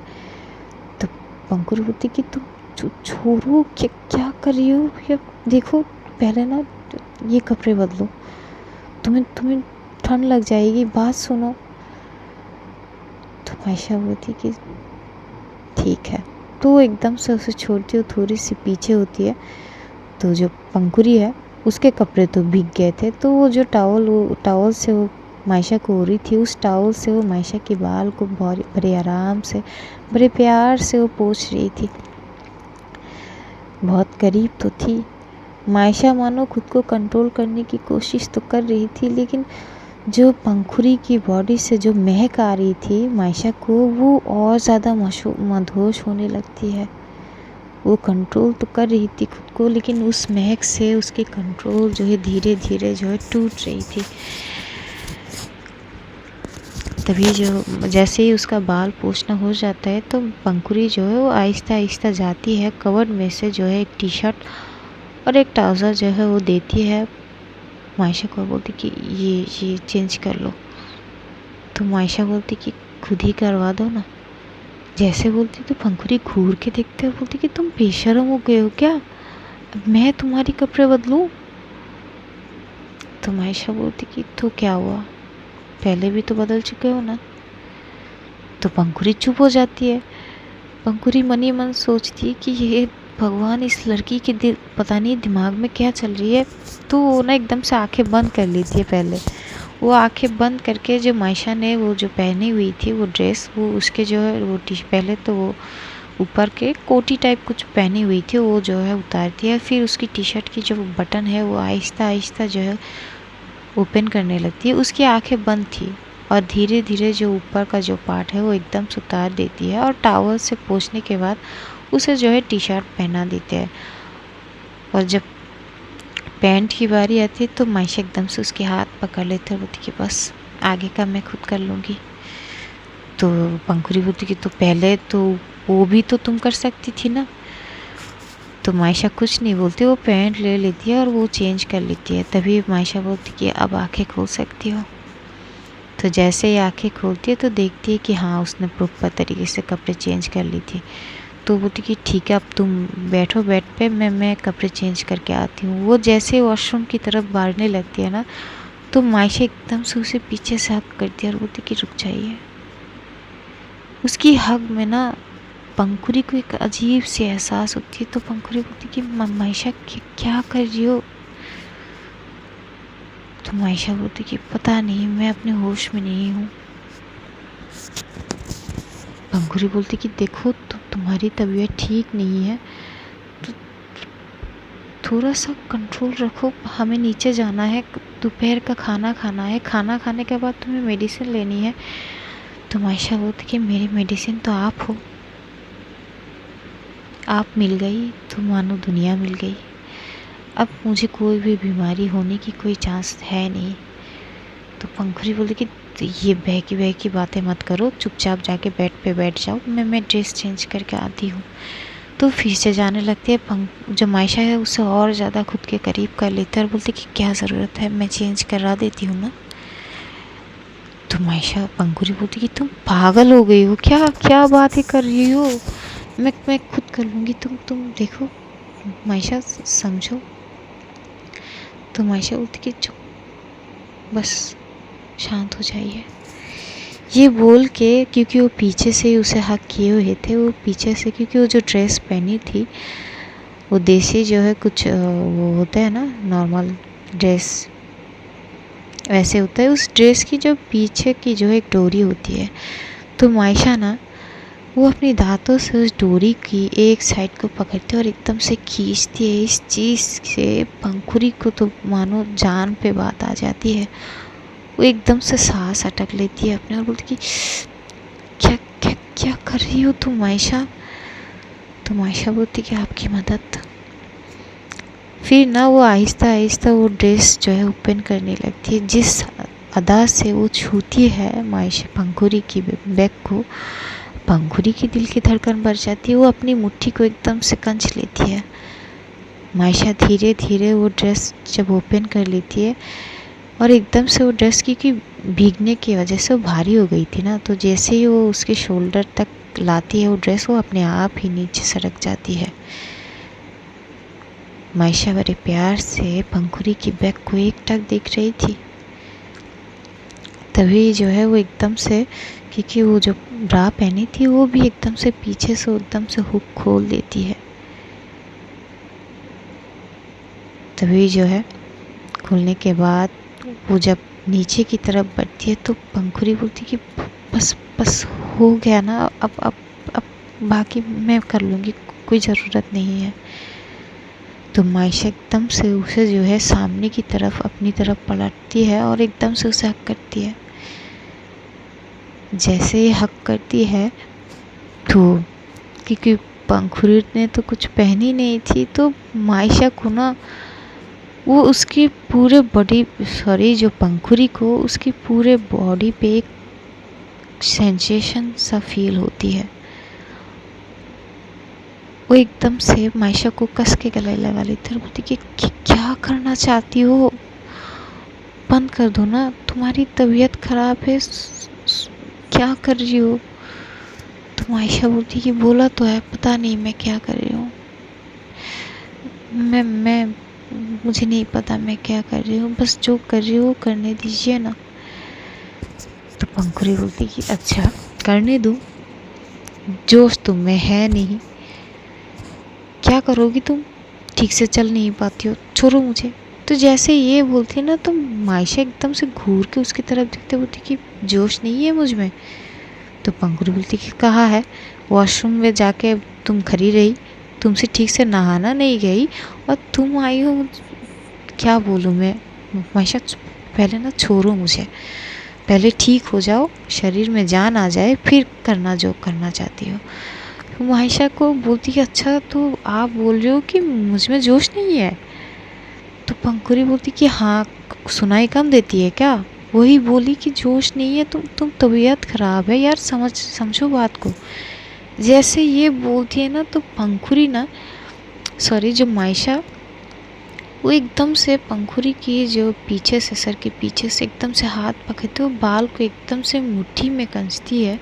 [SPEAKER 1] तो पंखुड़ी बोलती कि तुम छोड़ो, क्या कर रही हो, या देखो पहले ना ये कपड़े बदलो, तुम्हें ठंड लग जाएगी, बात सुनो। तो मायशा बोलती कि ठीक है। तो वो एकदम से उसे छोड़ती है, थोड़ी सी पीछे होती है। तो जो पंखुड़ी है उसके कपड़े तो भीग गए थे, तो वो जो टॉवल से वो मायशा को हो रही थी, उस टॉवल से वो मायशा के बाल को बड़े आराम से, बड़े प्यार से वो पोंछ रही थी। बहुत करीब तो थी। मायशा मानो खुद को कंट्रोल करने की कोशिश तो कर रही थी, लेकिन जो पंखुड़ी की बॉडी से जो महक आ रही थी मायशा को, वो और ज़्यादा मदहोश होने लगती है। वो कंट्रोल तो कर रही थी खुद को, लेकिन उस महक से उसकी कंट्रोल जो है धीरे धीरे जो है टूट रही थी। तभी जो जैसे ही उसका बाल पोंछना हो जाता है तो पंखुड़ी जो है वो आहिस्ता आहिस्ता जाती है, कवर्ड में से जो है एक टी शर्ट और एक ट्राउज़र जो है वो देती है मायशा को, बोलती कि ये चेंज कर लो। तो मायशा बोलती कि खुद ही करवा दो ना। जैसे बोलती तो पंखुड़ी घूर के देखते और बोलती कि तुम बेशर्म हो गए हो क्या, अब मैं तुम्हारी कपड़े बदलूं? तो मायशा बोलती कि तो क्या हुआ, पहले भी तो बदल चुके हो ना। तो पंखुड़ी चुप हो जाती है। पंखुड़ी मन ही मन सोचती है कि ये भगवान, इस लड़की के दिल पता नहीं दिमाग में क्या चल रही है। तो वो ना एकदम से आंखें बंद कर लेती है। पहले वो आंखें बंद करके जो मायशा ने वो जो पहनी हुई थी वो ड्रेस, वो उसके जो है वो पहले तो वो ऊपर के कोटी टाइप कुछ पहनी हुई थी वो जो है उतारती है। फिर उसकी टी शर्ट की जो बटन है वो आहिस्ता आहिस्ता जो है ओपन करने लगती है। उसकी आंखें बंद थी और धीरे धीरे जो ऊपर का जो पार्ट है वो एकदम से उतार देती है और टॉवल से पोंछने के बाद उसे जो है टी शर्ट पहना देते हैं। और जब पैंट की बारी आती है तो मायशा एकदम से उसके हाथ पकड़ लेते हैं, बोलती कि बस आगे का मैं खुद कर लूँगी। तो पंखुड़ी बोलती कि तो पहले तो वो भी तो तुम कर सकती थी ना। तो मायशा कुछ नहीं बोलती, वो पैंट ले लेती है और वो चेंज कर लेती है। तभी मायशा बोलती कि अब आंखें खोल सकती हो। तो जैसे ही आंखें खोलती है तो देखती है कि हाँ, उसने प्रॉपर तरीके से कपड़े चेंज कर ली थी। तो बोलती कि ठीक है, अब तुम बैठो बेड पे, मैं कपड़े चेंज करके आती हूँ। वो जैसे वॉशरूम की तरफ बढ़ने लगती है ना, तो मायशा एकदम से उसे पीछे से हक करती है और बोलती कि रुक जाइए। उसकी हक में ना पंखुड़ी को एक अजीब सी एहसास होती है। तो पंखुड़ी बोलती कि मायशा क्या कर रही हो? तो मायशा बोलती कि पता नहीं, मैं अपने होश में नहीं हूँ। पंखुड़ी बोलती कि देखो, तो तुम्हारी तबीयत ठीक नहीं है, तो थोड़ा सा कंट्रोल रखो। हमें नीचे जाना है, दोपहर का खाना खाना है, खाना खाने के बाद तुम्हें मेडिसिन लेनी है। तो मायशा बोलती कि मेरी मेडिसिन तो आप हो, आप मिल गई तो मानो दुनिया मिल गई। अब मुझे कोई भी बीमारी होने की कोई चांस है नहीं। तो पंखुड़ी बोली कि ये बहकी बातें मत करो, चुपचाप जाके बेड पे बैठ जाओ, मैं ड्रेस चेंज करके आती हूँ। तो फिर से जाने लगती है। जो मायशा है उसे और ज़्यादा खुद के करीब कर लेते हैं और बोलते कि क्या ज़रूरत है, मैं चेंज करा देती हूँ ना। तो मायशा पंखुड़ी बोलती कि तुम पागल हो गई हो क्या, क्या बातें कर रही हो, मैं खुद कर लूँगी, तुम देखो मायशा, समझो। तो मायशा बोलती कि चुप, बस शांत हो जाइए। ये बोल के, क्योंकि वो पीछे से उसे हक किए हुए थे, वो पीछे से, क्योंकि वो जो ड्रेस पहनी थी वो देसी जो है कुछ वो होता है ना, नॉर्मल ड्रेस वैसे होता है। उस ड्रेस की जो पीछे की जो एक डोरी होती है, तो मायशा ना वो अपनी दांतों से उस डोरी की एक साइड को पकड़ती है और एकदम से खींचती है। इस चीज़ से पंखुड़ी को तो मानो जान पे बात आ जाती है। वो एकदम से सांस अटक लेती है अपने और बोलती कि क्या क्या क्या कर रही हो तुम मायशा? तो मायशा बोलती कि आपकी मदद। फिर ना वो आहिस्ता आहिस्ता वो ड्रेस जो है ओपन करने लगती है। जिस अदा से वो छूती है मायशा पंखुड़ी की बैग को, पंखुड़ी की दिल की धड़कन बढ़ जाती है। वो अपनी मुट्ठी को एकदम से कंच लेती है। मायशा धीरे धीरे वो ड्रेस जब ओपन कर लेती है और एकदम से वो ड्रेस की भीगने की वजह से वो भारी हो गई थी ना, तो जैसे ही वो उसके शोल्डर तक लाती है वो ड्रेस, वो अपने आप ही नीचे सरक जाती है। मायशा बड़े प्यार से पंखुड़ी की बैग को एकटक देख रही थी। तभी जो है वो एकदम से, क्योंकि वो जो ब्रा पहनी थी वो भी एकदम से पीछे से एकदम से हुक खोल देती है। तभी जो है खोलने के बाद वो जब नीचे की तरफ बढ़ती है तो पंखुड़ी बोलती कि बस बस हो गया ना, अब बाकी मैं कर लूँगी, कोई ज़रूरत नहीं है। तो मायशा एकदम से उसे जो है सामने की तरफ अपनी तरफ पलटती है और एकदम से उसे हक करती है। जैसे ही हक करती है तो क्योंकि पंखुड़ी ने तो कुछ पहनी नहीं थी, तो मायशा को ना वो उसकी पूरे बॉडी, सॉरी जो पंखुड़ी को उसकी पूरे बॉडी पे एक सेंसेशन सा फील होती है। वो एकदम से मायशा को कस के गले लगा लेती है और बोलती कि क्या करना चाहती हो, बंद कर दो ना, तुम्हारी तबीयत खराब है, क्या कर रही हो। तो मायशा बोलती कि बोला तो है, पता नहीं मैं क्या कर रही हूँ, मैं मुझे नहीं पता मैं क्या कर रही हूँ, बस जो कर रही हूँ करने दीजिए ना। तो पंखुड़ी बोलती कि अच्छा करने दो, जोश तुम में है नहीं, क्या करोगी तुम, ठीक से चल नहीं पाती हो, छोड़ो मुझे। तो जैसे ये बोलती है ना तो मायशा एकदम से घूर के उसकी तरफ देखते बोलती कि जोश नहीं है मुझ में। तो पंखुड़ी बोलती कि कहाँ है, वॉशरूम में जाके तुम खड़ी रही, तुमसे ठीक से नहाना नहीं गई और तुम आई हो, क्या बोलूँ मैं। मायशा पहले ना छोड़ो मुझे, पहले ठीक हो जाओ, शरीर में जान आ जाए, फिर करना जो करना चाहती हो। मायशा को बोलती कि अच्छा तो आप बोल रहे हो कि मुझ में जोश नहीं है। तो पंखुड़ी बोलती कि हाँ, सुनाई कम देती है क्या, वही बोली कि जोश नहीं है, तुम तबीयत ख़राब है यार, समझो बात को। जैसे ये बोलती है ना तो पंखुड़ी ना, सॉरी जो मायशा, वो एकदम से पंखुड़ी की जो पीछे से, सर के पीछे से एकदम से हाथ पकड़ते, वो बाल को एकदम से मुट्ठी में कसती है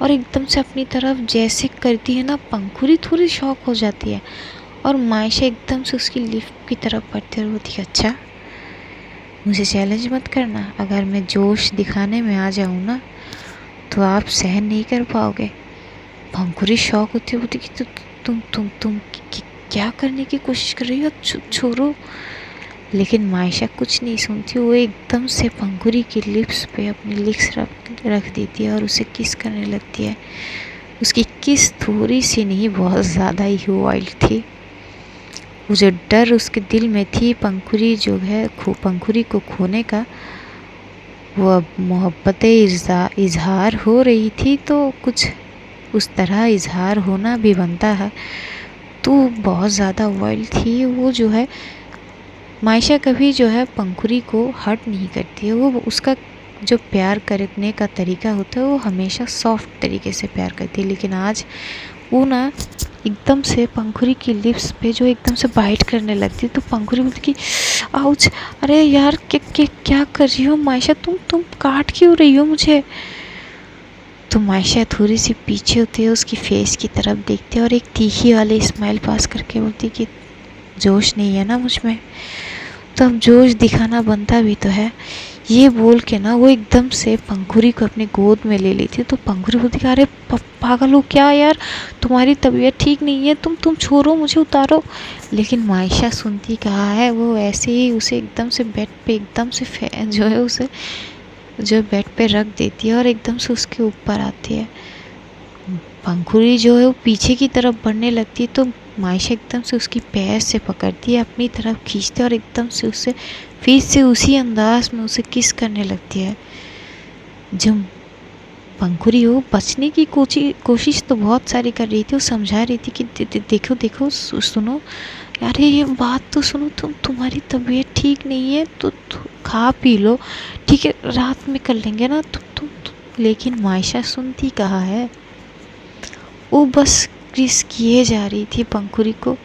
[SPEAKER 1] और एकदम से अपनी तरफ जैसे करती है ना, पंखुड़ी थोड़ी शॉक हो जाती है और मायशा एकदम से उसकी लिफ्ट की तरफ बढ़ती है और बोलती है अच्छा मुझे चैलेंज मत करना, अगर मैं जोश दिखाने में आ जाऊँ ना तो आप सहन नहीं कर पाओगे। पंखुड़ी शॉक होती है, बोलती कि तुम क्या करने की कोशिश कर रही हो, छोड़ो। लेकिन मायशा कुछ नहीं सुनती, वो एकदम से पंखुड़ी की लिप्स पे अपनी लिप्स रख देती है और उसे किस करने लगती है। उसकी किस थोड़ी सी नहीं, बहुत ज़्यादा ही वाइल्ड थी। वो जो डर उसके दिल में थी पंखुड़ी जो है पंखुड़ी को खोने का, वो अब मोहब्बत इजहार हो रही थी, तो कुछ उस तरह इजहार होना भी बनता है। तो बहुत ज़्यादा वाइल्ड थी वो जो है। मायशा कभी जो है पंखुड़ी को हर्ट नहीं करती है, वो उसका जो प्यार करने का तरीका होता है वो हमेशा सॉफ्ट तरीके से प्यार करती है। लेकिन आज वो ना एकदम से पंखुड़ी की लिप्स पे जो एकदम से बाइट करने लगती, तो पंखुड़ी बोलती कि आउच, अरे यार क्या कर रही हो मायशा, तुम काट क्यों रही हो मुझे। तो मायशा थोड़ी सी पीछे होती है, उसकी फेस की तरफ देखती है और एक तीखी वाली स्माइल पास करके बोलती कि जोश नहीं है ना मुझ में, तो अब जोश दिखाना बनता भी तो है। ये बोल के ना वो एकदम से पंखुड़ी को अपने गोद में ले लेती है। तो पंखुड़ी बोलती है अरे पागल हो क्या यार, तुम्हारी तबीयत ठीक नहीं है, तुम छोड़ो मुझे, उतारो। लेकिन मायशा सुनती कहाँ है, वो ऐसे ही उसे एकदम से बेड पे एकदम से जो है उसे जो बेड पे रख देती है और एकदम से उसके ऊपर आती है। पंखुड़ी जो है वो पीछे की तरफ बढ़ने लगती है, तो मायशा एकदम से उसकी पैर से पकड़ती है, अपनी तरफ खींचती है और एकदम से उसे फिर से उसी अंदाज में उसे किस करने लगती है। जब पंखुड़ी हो बचने की कोशिश तो बहुत सारी कर रही थी, वो समझा रही थी कि देखो सुनो, अरे ये बात तो सुनो, तुम्हारी तबीयत ठीक नहीं है तो खा पी लो, ठीक है रात में कर लेंगे ना तुम। लेकिन मायशा सुनती कहाँ है, वो बस किस किए जा रही थी पंखुड़ी को।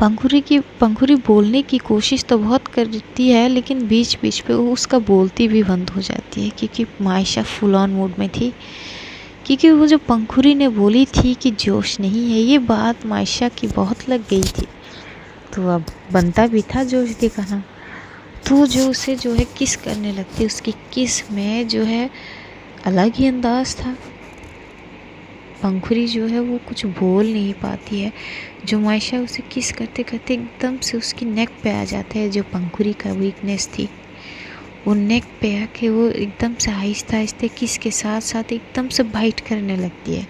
[SPEAKER 1] पंखुड़ी बोलने की कोशिश तो बहुत करती है, लेकिन बीच बीच पे वो उसका बोलती भी बंद हो जाती है, क्योंकि मायशा फुल ऑन मूड में थी। क्योंकि वो जो पंखुड़ी ने बोली थी कि जोश नहीं है, ये बात मायशा की बहुत लग गई थी, तो अब बनता भी था जोश दिखाना। तो जो उसे जो है किस करने लगती है। उसकी किस में जो है अलग ही अंदाज था। पंखुड़ी जो है वो कुछ बोल नहीं पाती है। जो मायशा उसे किस करते करते एकदम से उसकी नेक पे आ जाता है। जो पंखुड़ी का वीकनेस थी वो नेक पे आके वो एकदम से आहिस्ता आहिस्ते किस के साथ साथ एकदम से बाइट करने लगती है।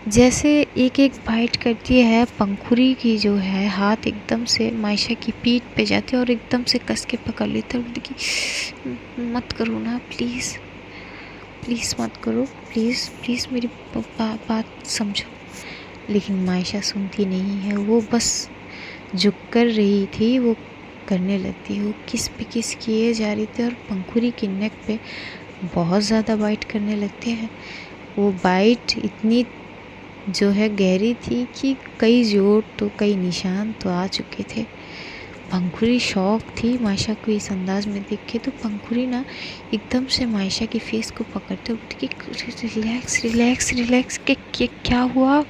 [SPEAKER 1] जैसे एक एक बाइट करती है पंखुड़ी की जो है हाथ एकदम से मायशा की पीठ पे जाती है और एकदम से कस के पकड़ लेते हैं। कि मत करो ना, प्लीज़ प्लीज़ मत करो, प्लीज़ प्लीज़ मेरी बात समझो। लेकिन मायशा सुनती नहीं है। वो बस जो कर रही थी वो करने लगती है। वो किस पे किस किए जा रही थी और पंखुड़ी की नेक पे बहुत ज़्यादा बाइट करने लगते हैं। वो बाइट इतनी जो है गहरी थी कि कई जोड़ तो कई निशान तो आ चुके थे। पंखुड़ी शौक थी मायशा को इस अंदाज में देख के। तो पंखुड़ी ना एकदम से मायशा की फेस को पकड़ते उठ के रिलैक्स रिलैक्स रिलैक्स के क्या हुआ,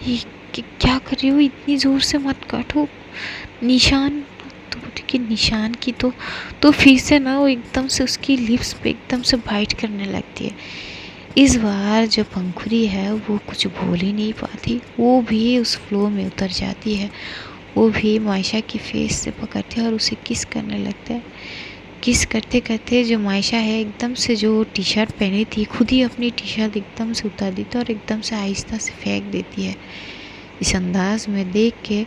[SPEAKER 1] ये क्या कर रही हो, इतनी ज़ोर से मत काटो निशान। तो उठ के निशान की तो फिर से ना वो एकदम से उसकी लिप्स पे एकदम से बाइट करने लगती है। इस बार जो पंखुड़ी है वो कुछ बोल ही नहीं पाती। वो भी उस फ्लो में उतर जाती है। वो भी मायशा की फेस से पकड़ते हैं और उसे किस करने लगता है। किस करते करते जो मायशा है एकदम से जो टी शर्ट पहनी थी खुद ही अपनी टी शर्ट एकदम से उतार देती है और एकदम से आहिस्ता से फेंक देती है। इस अंदाज में देख के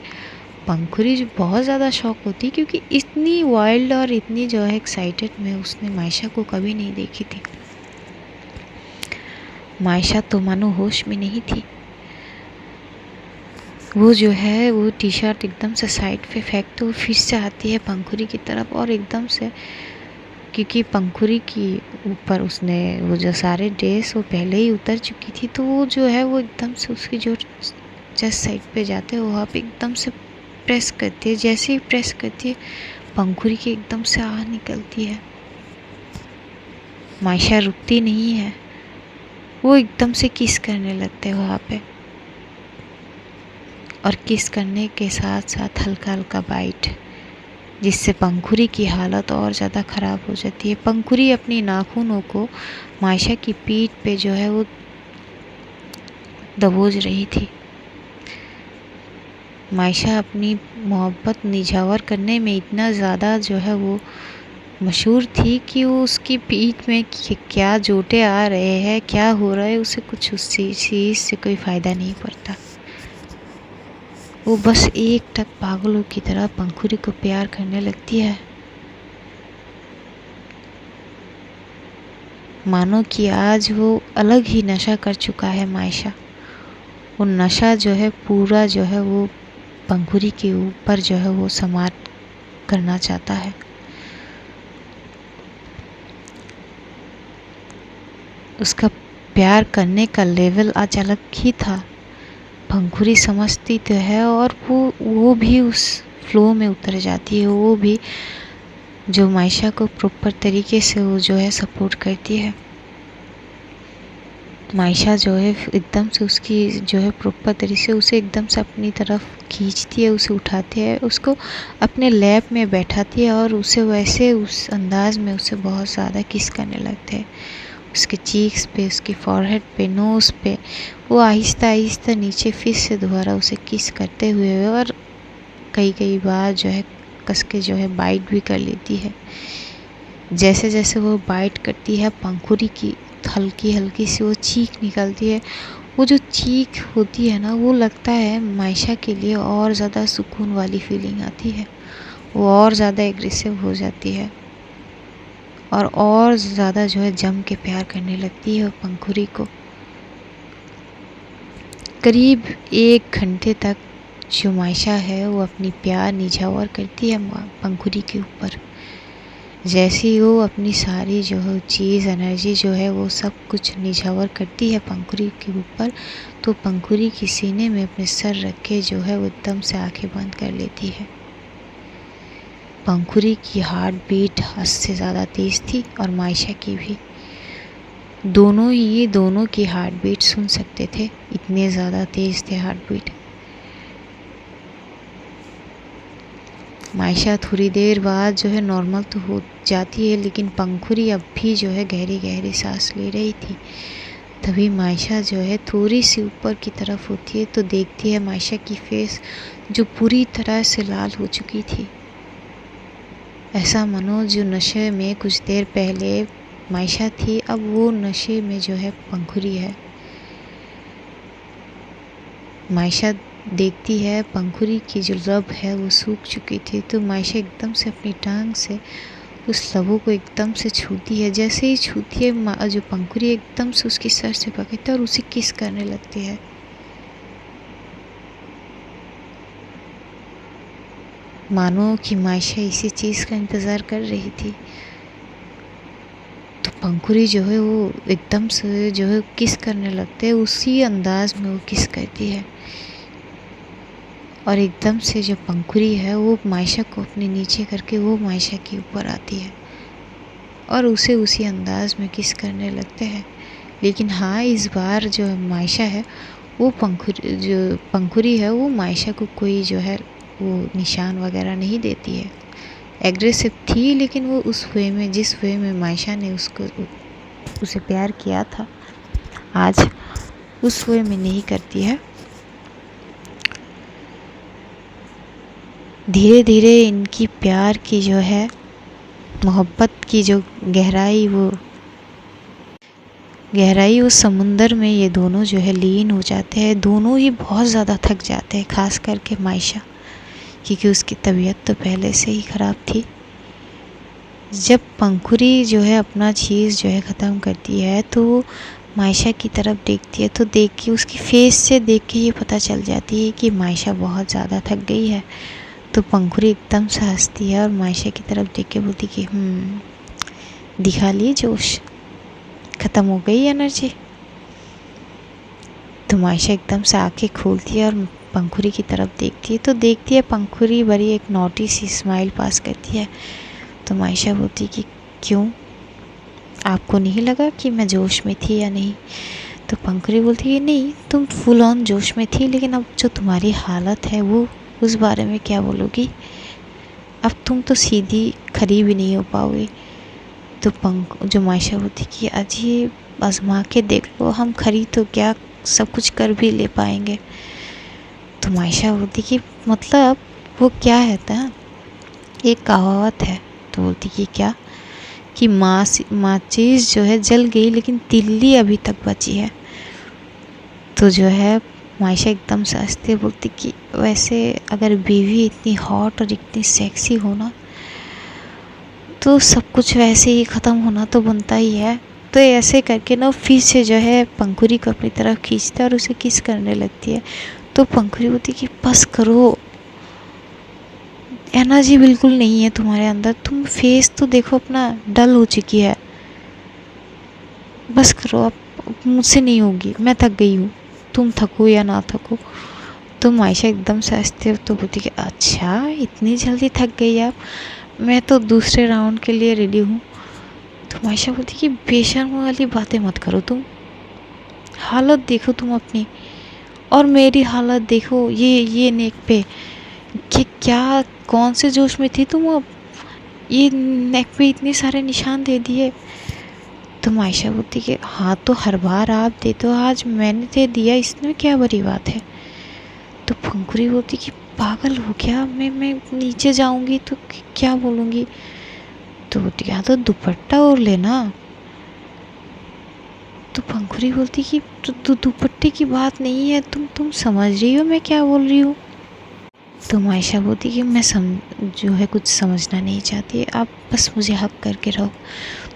[SPEAKER 1] पंखुड़ी जो बहुत ज़्यादा शॉक होती है, क्योंकि इतनी वाइल्ड और इतनी जो है एक्साइटेड में उसने मायशा को कभी नहीं देखी थी। मायशा तो मानो होश में नहीं थी। वो जो है वो टी शर्ट एकदम से साइड पे फेंक तो फिर से आती है पंखुड़ी की तरफ और एकदम से, क्योंकि पंखुड़ी की ऊपर उसने वो जो सारे ड्रेस वो पहले ही उतर चुकी थी, तो वो जो है वो एकदम से उसकी जो चेस्ट साइड पे जाते हैं वहाँ पे एकदम से प्रेस करती है। जैसे ही प्रेस करती है पंखुड़ी की एकदम से आह निकलती है। मायशा रुकती नहीं है। वो एकदम से किस करने लगते हैं वहाँ पे और किस करने के साथ साथ हल्का हल्का बाइट, जिससे पंखुड़ी की हालत और ज़्यादा ख़राब हो जाती है। पंखुड़ी अपनी नाखूनों को मायशा की पीठ पे जो है वो दबोच रही थी। मायशा अपनी मोहब्बत निझावर करने में इतना ज़्यादा जो है वो मशहूर थी कि वो उसकी पीठ में क्या जोटे आ रहे हैं, क्या हो रहा है, उसे कुछ उस चीज़ से कोई फ़ायदा नहीं पड़ता। वो बस एक टक पागलों की तरह पंखुड़ी को प्यार करने लगती है। मानो कि आज वो अलग ही नशा कर चुका है मायशा। वो नशा जो है पूरा जो है वो पंखुड़ी के ऊपर जो है वो समाप्त करना चाहता है। उसका प्यार करने का लेवल आज अलग ही था। पंखुड़ी समझती तो है और वो भी उस फ्लो में उतर जाती है। वो भी जो मायशा को प्रॉपर तरीके से वो जो है सपोर्ट करती है। मायशा जो है एकदम से उसकी जो है प्रॉपर तरीके से उसे एकदम से अपनी तरफ खींचती है, उसे उठाती है, उसको अपने लैप में बैठाती है और उसे वैसे उस अंदाज में उसे बहुत ज़्यादा किस करने लगते हैं। उसके चीक्स पे, उसकी फॉरहेड पे, नोज़ पे वो आहिस्ता आहिस्ता नीचे फिर से दोबारा उसे किस करते हुए और कई बार जो है कस के जो है बाइट भी कर लेती है। जैसे जैसे वो बाइट करती है पंखुड़ी की हल्की हल्की सी वो चीख निकलती है। वो जो चीख होती है ना वो लगता है मायशा के लिए और ज़्यादा सुकून वाली फीलिंग आती है। वो और ज़्यादा एग्रेसिव हो जाती है और ज़्यादा जो है जम के प्यार करने लगती है पंखुड़ी को। करीब 1 घंटे तक जो मायशा है वो अपनी प्यार निझावर करती है पंखुड़ी के ऊपर। जैसे ही वो अपनी सारी जो है चीज़ एनर्जी जो है वो सब कुछ निझावर करती है पंखुड़ी के ऊपर, तो पंखुड़ी की सीने में अपने सर रख के जो है वो एकदम से आंखें बंद कर लेती है। पंखुड़ी की हार्ट बीट हद से ज़्यादा तेज़ थी और मायशा की भी। दोनों की हार्ट बीट सुन सकते थे, इतने ज़्यादा तेज़ थे हार्ट बीट। मायशा थोड़ी देर बाद जो है नॉर्मल तो हो जाती है, लेकिन पंखुरी अब भी जो है गहरी गहरी सांस ले रही थी। तभी मायशा जो है थोड़ी सी ऊपर की तरफ होती है तो देखती है मायशा की फेस जो पूरी तरह से लाल हो चुकी थी। ऐसा मानो जो नशे में कुछ देर पहले मायशा थी, अब वो नशे में जो है पंखुरी है। मायशा देखती है पंखुरी की जो लब है वो सूख चुकी थी, तो मायशा एकदम से अपनी टांग से उस लबों को एकदम से छूती है। जैसे ही छूती है जो पंखुरी एकदम से उसकी सर से पकड़ती है और उसे किस करने लगती है। मानो कि मायशा इसी चीज़ का इंतज़ार कर रही थी। तो पंखुरी जो है वो एकदम से जो है किस करने लगते है, उसी अंदाज में वो किस करती है। और एकदम से जो पंखुरी है वो मायशा को अपने नीचे करके वो मायशा के ऊपर आती है और उसे उसी अंदाज में किस करने लगते हैं। लेकिन हाँ, इस बार जो मायशा है वो पंखुरी है वो मायशा को कोई जो है वो निशान वगैरह नहीं देती है। एग्रेसिव थी, लेकिन वो उस वे में, जिस वे में मायशा ने उसे प्यार किया था, आज उस वे में नहीं करती है। धीरे धीरे इनकी प्यार की जो है मोहब्बत की जो गहराई उस समुंदर में ये दोनों जो है लीन हो जाते हैं। दोनों ही बहुत ज़्यादा थक जाते हैं, खास करके मायशा, क्योंकि उसकी तबीयत तो पहले से ही ख़राब थी। जब पंखुरी जो है अपना चीज़ जो है ख़त्म करती है तो मायशा की तरफ देखती है, तो देख के उसकी फेस से देख के ये पता चल जाती है कि मायशा बहुत ज़्यादा थक गई है। तो पंखुरी एकदम से हंसती है और मायशा की तरफ देख के बोलती कि दिखा लिए जोश, ख़त्म हो गई एनर्जी। तो मायशा एकदम से आंखें खोलती है और पंखुरी की तरफ देखती है, तो देखती है पंखुरी बड़ी एक नोटी सी स्माइल पास करती है। तो मायशा बोलती कि क्यों, आपको नहीं लगा कि मैं जोश में थी या नहीं? तो पंखुरी बोलती है नहीं, तुम फुल ऑन जोश में थी, लेकिन अब जो तुम्हारी हालत है वो उस बारे में क्या बोलोगी? अब तुम तो सीधी खड़ी भी नहीं हो पाओगी। तो जो मायशा होती कि अजी आजमा के देख लो, हम खड़ी तो क्या सब कुछ कर भी ले पाएंगे। तो मायशा बोलती कि मतलब वो क्या है था, एक कहावत है। तो बोलती कि क्या, कि माचिस जो है जल गई लेकिन तिल्ली अभी तक बची है। तो जो है मायशा एकदम से हंसते बोलती कि वैसे अगर बीवी इतनी हॉट और इतनी सेक्सी हो ना, तो सब कुछ वैसे ही ख़त्म होना तो बनता ही है। तो ऐसे करके ना फिर से जो है पंखुरी को अपनी तरफ खींचता है और उसे किस करने लगती है। तो पंखुरी बोलती कि बस करो, एनर्जी बिल्कुल नहीं है तुम्हारे अंदर, तुम फेस तो देखो अपना डल हो चुकी है, बस करो, अब मुझसे नहीं होगी, मैं थक गई हूँ, तुम थको या ना थको। तो मायशा एकदम से हंसते तो बोलती कि अच्छा इतनी जल्दी थक गई आप, मैं तो दूसरे राउंड के लिए रेडी हूँ। तो मायशा बोलती कि बेशर्म वाली बातें मत करो, तुम हालत देखो तुम अपनी, और मेरी हालत देखो, ये नेक पे कि क्या कौन से जोश में थी तुम, अब ये नेक पे इतने सारे निशान दे दिए। तो मायशा बोलती कि हाँ, तो हर बार आप देते हो, आज मैंने दे दिया, इसमें क्या बड़ी बात है। तो पंखुरी बोलती कि पागल हो क्या, मैं नीचे जाऊंगी तो क्या बोलूँगी। तो बोलती हाँ, तो दुपट्टा ओढ़ लेना। तो पंखुरी बोलती कि तो दुपट्टे की बात नहीं है, तुम समझ रही हो मैं क्या बोल रही हूँ। तो मायशा बोलती कि मैं जो है कुछ समझना नहीं चाहती, आप बस मुझे हक करके रहो।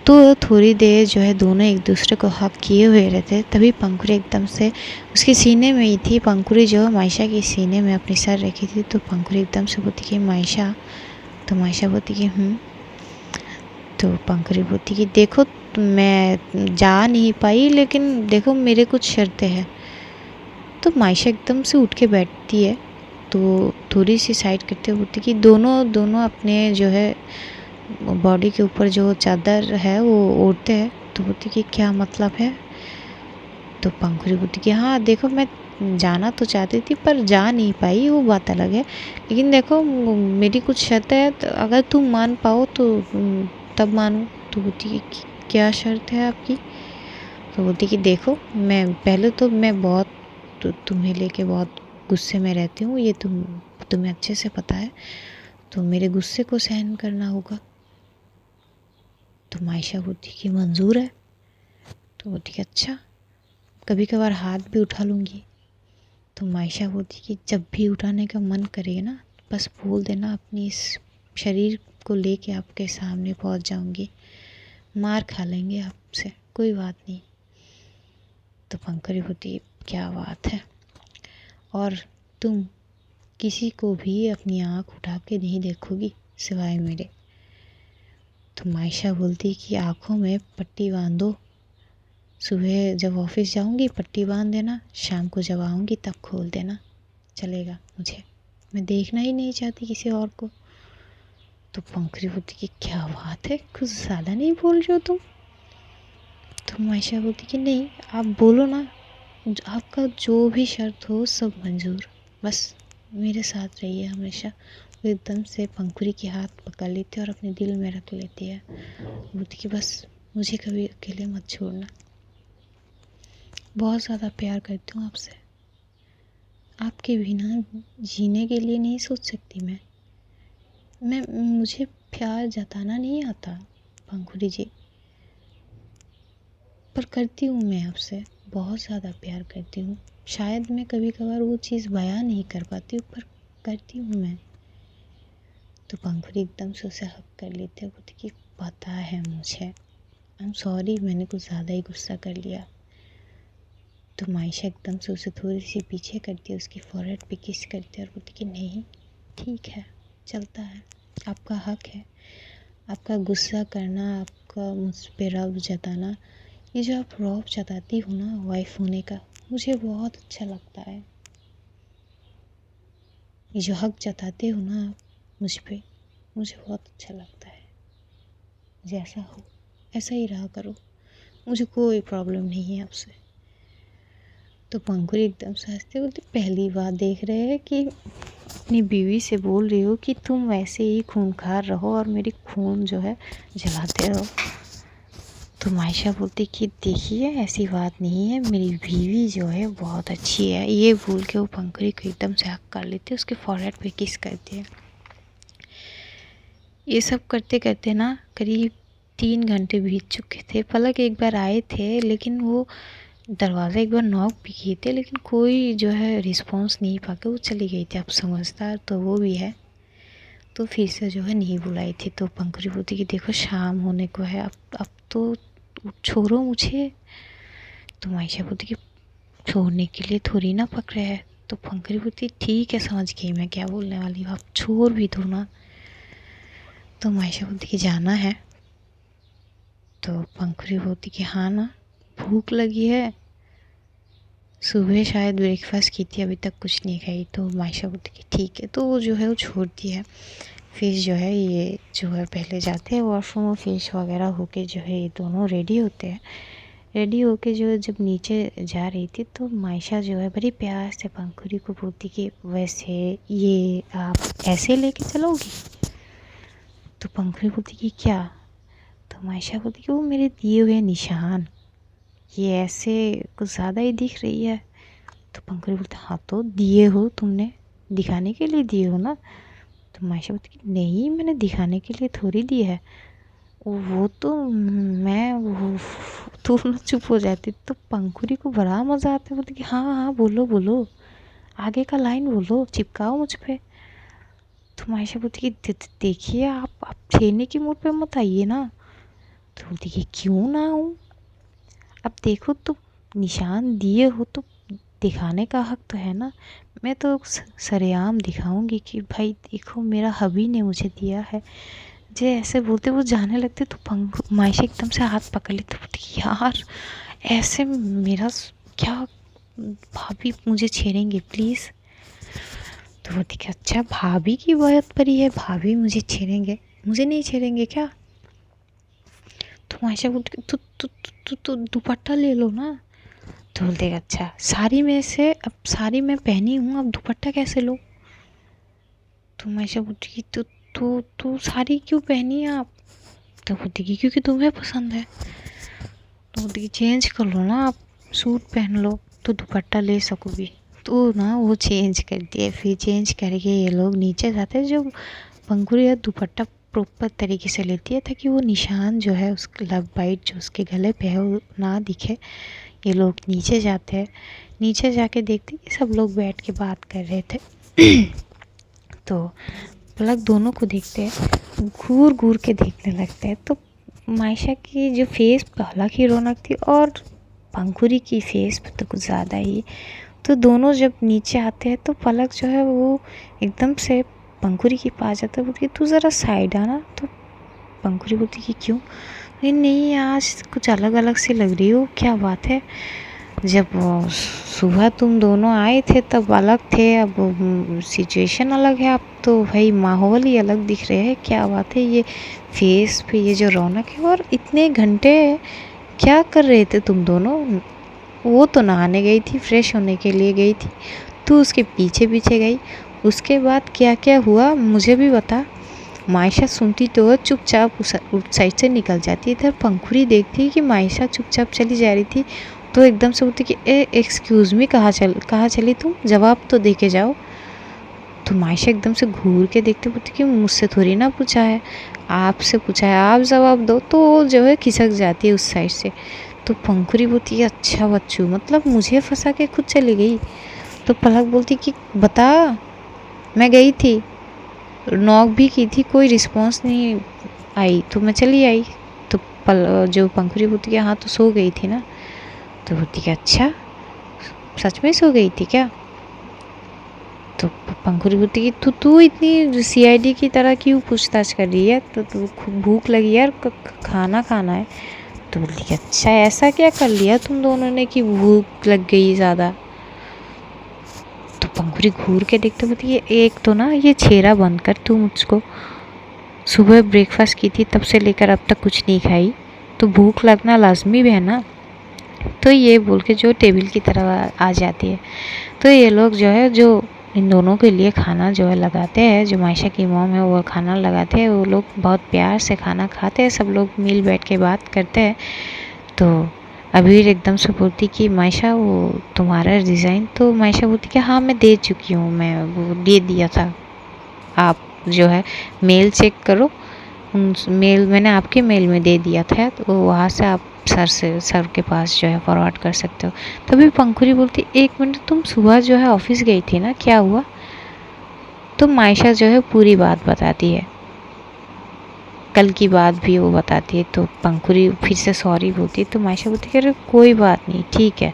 [SPEAKER 1] तो थोड़ी देर जो है दोनों एक दूसरे को हक किए हुए रहते, तभी पंखुरी एकदम से उसके सीने में ही थी। पंखुरी जो मायशा के सीने में अपनी सर रखी थी, तो पंखुरी एकदम से बोलती कि मायशा। तो मायशा बोलती कि तो पंखुरी बोलती कि देखो मैं जा नहीं पाई, लेकिन देखो मेरे कुछ शर्तें हैं। तो मायशा एकदम से उठ के बैठती है, तो थोड़ी सी साइड करते बोलती कि दोनों अपने जो है बॉडी के ऊपर जो चादर है वो ओढ़ते हैं। तो बोलती कि क्या मतलब है। तो पंखुरी बोलती कि हाँ देखो, मैं जाना तो चाहती थी पर जा नहीं पाई, वो बात अलग है। लेकिन देखो मेरी कुछ शर्त है, तो अगर तुम मान पाओ तो तब मानो। तो बोलती है कि क्या शर्त है आपकी? तो बोलती कि देखो मैं पहले तो मैं बहुत तुम्हें लेके बहुत गुस्से में रहती हूँ, ये तुम्हें अच्छे से पता है, तो मेरे गुस्से को सहन करना होगा। तो मायशा बोलती कि मंजूर है। तो बोलती कि अच्छा, कभी कभार हाथ भी उठा लूँगी। तो मायशा बोलती कि जब भी उठाने का मन करे ना, बस बोल देना, अपनी इस शरीर को लेके आपके सामने पहुंच जाऊंगी, मार खा लेंगे आपसे, कोई बात नहीं। तो पंखुड़ी बोलती क्या बात है, और तुम किसी को भी अपनी आँख उठा के नहीं देखोगी सिवाय मेरे। तो मायशा बोलती कि आँखों में पट्टी बांध दो, सुबह जब ऑफिस जाऊंगी पट्टी बांध देना, शाम को जब आऊँगी तब खोल देना, चलेगा मुझे, मैं देखना ही नहीं चाहती किसी और को। तो पंखुड़ी बोलती कि क्या बात है, कुछ ज़्यादा नहीं बोल रहे हो तुम? तो मायशा बोलती कि नहीं, आप बोलो ना, आपका जो भी शर्त हो सब मंजूर, बस मेरे साथ रहिए हमेशा। वो एकदम से पंखुड़ी के हाथ पकड़ लेती है और अपने दिल में रख लेती है। बोलती कि बस मुझे कभी अकेले मत छोड़ना, बहुत ज़्यादा प्यार करती हूँ आपसे, आपके बिना जीने के लिए नहीं सोच सकती मैं मुझे प्यार जताना नहीं आता पंखुड़ी जी, पर करती हूँ मैं आपसे, बहुत ज़्यादा प्यार करती हूँ। शायद मैं कभी कभार वो चीज़ बयां नहीं कर पाती हूँ, पर करती हूँ मैं। तो पंखुड़ी एकदम से उसे हक कर लेते हैं, बोलती कि पता है मुझे, आई एम सॉरी, मैंने कुछ ज़्यादा ही गुस्सा कर लिया। तो मायशा एकदम से उसे थोड़ी सी पीछे करती है, उसकी फोrehead पे किस करती है और बोलती कि नहीं ठीक है, चलता है, आपका हक है, आपका गुस्सा करना, आपका मुझ पे रौब जताना, ये जो आप रौब जताती हो ना वाइफ होने का, मुझे बहुत अच्छा लगता है। ये जो हक जताते हो ना आप मुझ पे, मुझे बहुत अच्छा लगता है। जैसा हो ऐसा ही रहा करो, मुझे कोई प्रॉब्लम नहीं है आपसे। तो पंखुड़ी एकदम से हंसते बोलती पहली बार देख रहे हैं कि अपनी बीवी से बोल रही हो कि तुम वैसे ही खूंखार रहो और मेरी खून जो है जलाते रहो। तो मायशा बोलती कि देखिए ऐसी बात नहीं है, मेरी बीवी जो है बहुत अच्छी है, ये बोल के वो पंखुड़ी को एकदम से हक कर लेती है, उसके फोrehead पे किस करती है। ये सब करते करते ना करीब 3 घंटे बीत चुके थे। पलक एक बार आए थे, लेकिन वो दरवाज़ा एक बार नॉक भी किए थे, लेकिन कोई जो है रिस्पॉन्स नहीं पाके वो चली गई थी। अब समझदार तो वो भी है, तो फिर से जो है नहीं बुलाई थी। तो पंखुड़ी बोलती कि देखो शाम होने को है, अब तो छोड़ो मुझे। तो मायशा बोलती कि छोड़ने के लिए थोड़ी ना पकड़े है। तो पंखुड़ी बोलती ठीक है, समझ गई मैं क्या बोलने वाली हूँ, आप छोड़ भी दो ना। तो मायशा बोलती कि जाना है। तो पंखुड़ी बोलती कि हाँ ना, भूख लगी है, सुबह शायद ब्रेकफास्ट की थी, अभी तक कुछ नहीं खाई। तो मायशा बोलती कि ठीक है। तो वो जो है वो छोड़ती है। फिर जो है ये जो है पहले जाते हैं वॉशरूम, फिश वगैरह होके जो है ये दोनों रेडी होते हैं। रेडी होके जो है जब नीचे जा रही थी, तो मायशा जो है बड़ी प्यार से पंखुड़ी को बोलती कि वैसे ये आप ऐसे लेके चलोगी? तो पंखुड़ी बोलती कि क्या? तो मायशा बोलती कि वो मेरे दिए हुए निशान, ये ऐसे कुछ ज़्यादा ही दिख रही है। तो पंखुड़ी बोलती हाँ तो दिए हो तुमने, दिखाने के लिए दिए हो ना। तो मायशा बोलती कि नहीं, मैंने दिखाने के लिए थोड़ी दी है, वो तो मैं वो तो ना चुप हो जाती। तो पंखुड़ी को बड़ा मज़ा आता है, बोलती कि हाँ हाँ बोलो बोलो, आगे का लाइन बोलो, चिपकाओ मुझ पे। तो मायशा बोलती कि देखिए आप छेड़ने की मूड पे मत आइए ना। तो बोलती कि क्यों ना आऊँ, अब देखो तो निशान दिए हो तो दिखाने का हक तो है ना। मैं तो सरेआम दिखाऊंगी कि भाई देखो मेरा हबी ने मुझे दिया है। जे ऐसे बोलते वो जाने लगते, तो मायशा एकदम से हाथ पकड़ लेते, बोलती यार ऐसे मेरा क्या, भाभी मुझे छेड़ेंगे प्लीज़। तो बोलती कि अच्छा भाभी की वहद परी है, भाभी मुझे छेड़ेंगे, मुझे नहीं छेड़ेंगे क्या? तो मायशा बोलती तू तू तू तू दुपट्टा ले लो ना। तो बोलते अच्छा साड़ी में से, अब साड़ी मैं पहनी हूँ, अब दुपट्टा कैसे लूँ? तो मायशा बोलती कि तो तू साड़ी क्यों पहनी है आप? तो बोलती कि क्योंकि तुम्हें पसंद है। तो बोलती कि चेंज कर लो ना, आप सूट पहन लो तो दुपट्टा ले सकोगी। तो ना वो चेंज करती है, फिर चेंज करके ये लोग नीचे जाते हैं। जो पंखुड़ी है दुपट्टा प्रॉपर तरीके से लेती है ताकि वो निशान जो है उसके लव बाइट जो उसके गले पे है वो ना दिखे। ये लोग नीचे जाते हैं, नीचे जाके देखते कि सब लोग बैठ के बात कर रहे थे। तो पलक दोनों को देखते हैं, घूर घूर के देखने लगते हैं। तो मायशा की जो फेस पे अलग ही रौनक थी और पंखुड़ी की फेस पे तो कुछ ज़्यादा ही। तो दोनों जब नीचे आते हैं तो पलक जो है वो एकदम से पंखुड़ी के पास जाता है, बोलती तू ज़रा साइड आना। तो पंखुड़ी बोलती कि क्यों? नहीं आज कुछ अलग अलग सी लग रही हो, क्या बात है? जब सुबह तुम दोनों आए थे तब अलग थे, अब सिचुएशन अलग है, अब तो भाई माहौल ही अलग दिख रहे हैं। क्या बात है, ये फेस पे ये जो रौनक है, और इतने घंटे क्या कर रहे थे तुम दोनों? वो तो नहाने गई थी, फ्रेश होने के लिए गई थी, तू उसके पीछे पीछे गई। उसके बाद क्या क्या हुआ मुझे भी बता। मायशा सुनती तो वो चुपचाप उस साइड से निकल जाती। इधर पंखुड़ी देखती कि मायशा चुपचाप चली जा रही थी तो एकदम से बोलती कि एक्सक्यूज़ मी, कहाँ चली तुम? जवाब तो दे के जाओ। तो मायशा एकदम से घूर के देखते बोलती कि मुझसे थोड़ी ना पूछा है, आपसे पूछा है, आप जवाब दो। तो वो जो है खिसक जाती है उस साइड से। तो पंखुड़ी बोलती है अच्छा बच्चू, मतलब मुझे फंसा के खुद चली गई। तो पलक बोलती कि बता, मैं गई थी, नॉक भी की थी, कोई रिस्पॉन्स नहीं आई तो मैं चली आई। तो जो पंखुड़ी बोलती है हाँ तो सो गई थी ना। तो बोलती है अच्छा सच में सो गई थी क्या? तो पंखुड़ी बोलती कि तू इतनी सीआईडी की तरह क्यों पूछताछ कर रही है? तो तू भूख लगी यार, खाना खाना है। तो बोलती कि अच्छा ऐसा क्या कर लिया तुम दोनों ने कि भूख लग गई ज़्यादा? तो पंखुड़ी घूर के देखते बोलती है एक तो ना ये छेरा बंद कर, तू मुझको सुबह ब्रेकफास्ट की थी तब से लेकर अब तक कुछ नहीं खाई, तो भूख लगना लाजमी भी है ना। तो ये बोल के जो टेबल की तरफ आ जाती है। तो ये लोग जो है जो इन दोनों के लिए खाना जो है लगाते हैं, जो मायशा की मॉम है वो खाना लगाते हैं, वो लोग बहुत प्यार से खाना खाते हैं, सब लोग मिल बैठ के बात करते हैं। तो अबीर एकदम से बोलती कि मायशा वो तुम्हारा डिज़ाइन, तो मायशा बोलती कि हाँ मैं दे चुकी हूँ, मैं वो दे दिया था, आप जो है मेल चेक करो, मेल मैंने आपके मेल में दे दिया था, तो वहाँ से आप सर के पास जो है फॉरवर्ड कर सकते हो। तभी पंखुड़ी बोलती एक मिनट, तुम सुबह जो है ऑफिस गई थी ना, क्या हुआ? तो मायशा जो है पूरी बात बताती है, कल की बात भी वो बताती है। तो पंखुड़ी फिर से सॉरी बोलती है। तो मायशा बोलती है अरे कोई बात नहीं, ठीक है।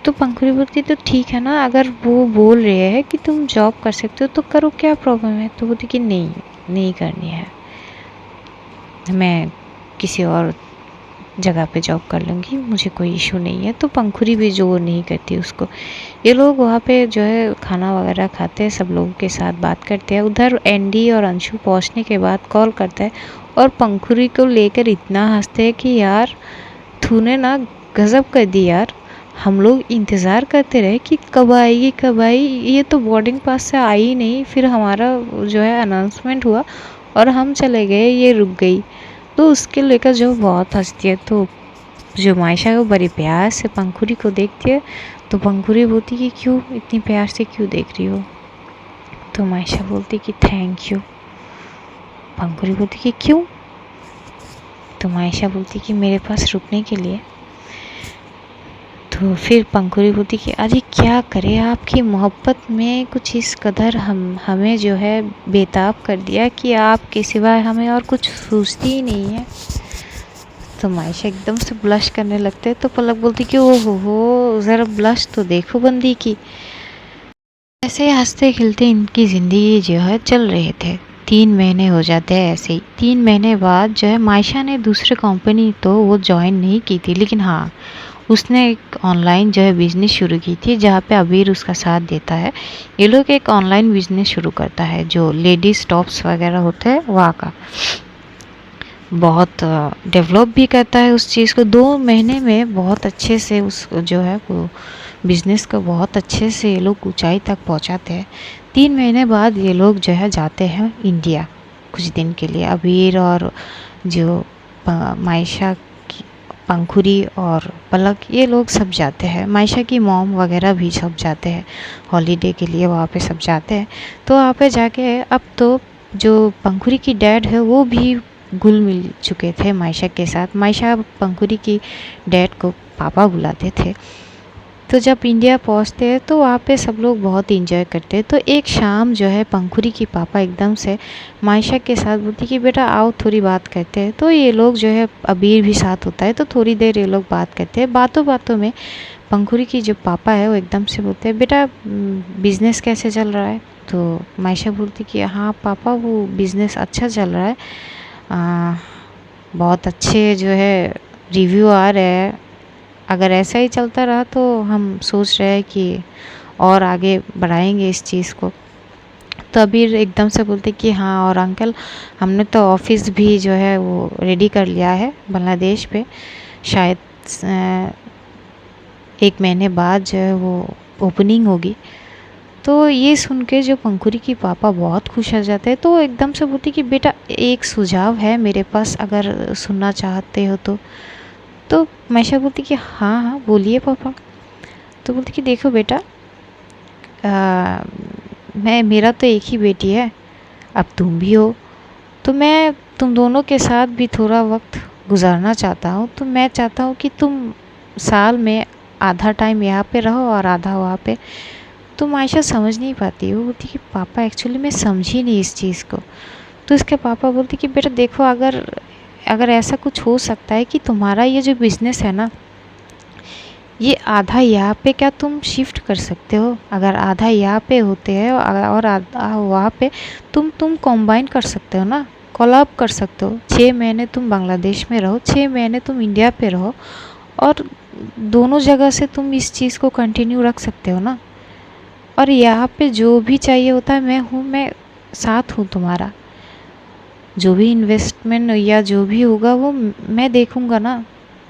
[SPEAKER 1] तो पंखुड़ी बोलती तो ठीक है ना, अगर वो बोल रहे हैं कि तुम जॉब कर सकते हो तो करो, क्या प्रॉब्लम है? तो बोलती कि नहीं करनी है, मैं किसी और जगह पे जॉब कर लूँगी, मुझे कोई इशू नहीं है। तो पंखुड़ी भी जो नहीं करती उसको। ये लोग वहाँ पे जो है खाना वगैरह खाते हैं, सब लोगों के साथ बात करते हैं। उधर एंडी और अंशु पहुँचने के बाद कॉल करता है और पंखुड़ी को लेकर इतना हंसते हैं कि यार तूने ना गज़ब कर दी यार, हम लोग इंतज़ार करते रहे कि कब आएगी कब आएगी, ये तो बोर्डिंग पास से आई नहीं, फिर हमारा जो है अनाउंसमेंट हुआ और हम चले गए, ये रुक गई। तो उसके लेकर जो बहुत हंसती है। तो जो मायशा है वो बड़ी प्यार से पंखुड़ी को देखती है। तो पंखुड़ी बोलती कि क्यों इतनी प्यार से क्यों देख रही हो? तो मायशा बोलती कि थैंक यू। पंखुड़ी बोलती कि क्यों? तो मायशा बोलती कि मेरे पास रुकने के लिए। तो फिर पंखुड़ी बोलती कि अरे क्या करें, आपकी मोहब्बत में कुछ इस कदर हमें जो है बेताब कर दिया कि आपके सिवाय हमें और कुछ सूझती ही नहीं है। तो मायशा एकदम से ब्लश करने लगते हैं। तो पलक बोलती कि ओहो हो, ज़रा ब्लश तो देखो बंदी की। ऐसे हंसते खिलते इनकी ज़िंदगी जो है चल रहे थे। 3 महीने हो जाते हैं ऐसे ही। 3 महीने बाद जो है मायशा ने दूसरे कंपनी तो वो ज्वाइन नहीं की थी, लेकिन हाँ उसने एक ऑनलाइन जो है बिज़नेस शुरू की थी जहाँ पे अबीर उसका साथ देता है। ये लोग एक ऑनलाइन बिज़नेस शुरू करता है जो लेडीज़ टॉप्स वगैरह होते हैं वहाँ का। बहुत डेवलप भी करता है उस चीज़ को। 2 महीने में बहुत अच्छे से उस जो है वो बिज़नेस को बहुत अच्छे से ये लोग ऊंचाई तक पहुंचाते हैं। 3 महीने बाद ये लोग जो है जाते हैं इंडिया कुछ दिन के लिए। अबीर और जो मायशा की पंखुरी और पलक ये लोग सब जाते हैं। मायशा की मॉम वगैरह भी सब जाते हैं हॉलीडे के लिए, वहाँ पे सब जाते हैं। तो वहाँ पे जाके अब तो जो पंखुरी की डैड है वो भी घुल मिल चुके थे मायशा के साथ। मायशा पंखुरी की डैड को पापा बुलाते थे। तो जब इंडिया पहुंचते हैं तो वहाँ पे सब लोग बहुत इंजॉय करते हैं। तो एक शाम जो है पंखुरी की पापा एकदम से मायशा के साथ बोलती कि बेटा आओ थोड़ी बात करते हैं। तो ये लोग जो है अबीर भी साथ होता है तो थोड़ी देर ये लोग बात करते हैं। बातों बातों में पंखुरी की जो पापा है वो एकदम से बोलते हैं बेटा बिज़नेस कैसे चल रहा है। तो मायशा बोलती कि हाँ पापा वो बिज़नेस अच्छा चल रहा है, बहुत अच्छे जो है रिव्यू आ रहे हैं। अगर ऐसा ही चलता रहा तो हम सोच रहे हैं कि और आगे बढ़ाएंगे इस चीज़ को। तो अबीर एकदम से बोलते कि हाँ और अंकल हमने तो ऑफिस भी जो है वो रेडी कर लिया है बांग्लादेश पे, शायद 1 महीने बाद जो है वो ओपनिंग होगी। तो ये सुन के जो पंखुरी की पापा बहुत खुश हो जाते हैं। तो एकदम से बोलती कि बेटा एक सुझाव है मेरे पास, अगर सुनना चाहते हो तो मायशा बोलती कि हाँ हाँ बोलिए पापा। तो बोलती कि देखो बेटा मेरा तो एक ही बेटी है, अब तुम भी हो, तो मैं तुम दोनों के साथ भी थोड़ा वक्त गुजारना चाहता हूँ। तो मैं चाहता हूँ कि तुम साल में आधा टाइम यहाँ पे रहो और आधा वहाँ पे। तो मायशा समझ नहीं पाती, वो बोलती कि पापा एक्चुअली मैं समझी नहीं इस चीज़ को। तो इसके पापा बोलते कि बेटा देखो अगर अगर ऐसा कुछ हो सकता है कि तुम्हारा ये जो बिज़नेस है ना, ये आधा यहाँ पे क्या तुम शिफ्ट कर सकते हो। अगर आधा यहाँ पे होते हैं और आधा वहाँ पे, तुम कंबाइन कर सकते हो ना, कोलैब कर सकते हो। 6 महीने तुम बांग्लादेश में रहो, 6 महीने तुम इंडिया पे रहो, और दोनों जगह से तुम इस चीज़ को कंटिन्यू रख सकते हो ना। और यहाँ पे जो भी चाहिए होता है मैं हूँ, मैं साथ हूँ तुम्हारा। जो भी इन्वेस्टमेंट या जो भी होगा वो मैं देखूँगा ना,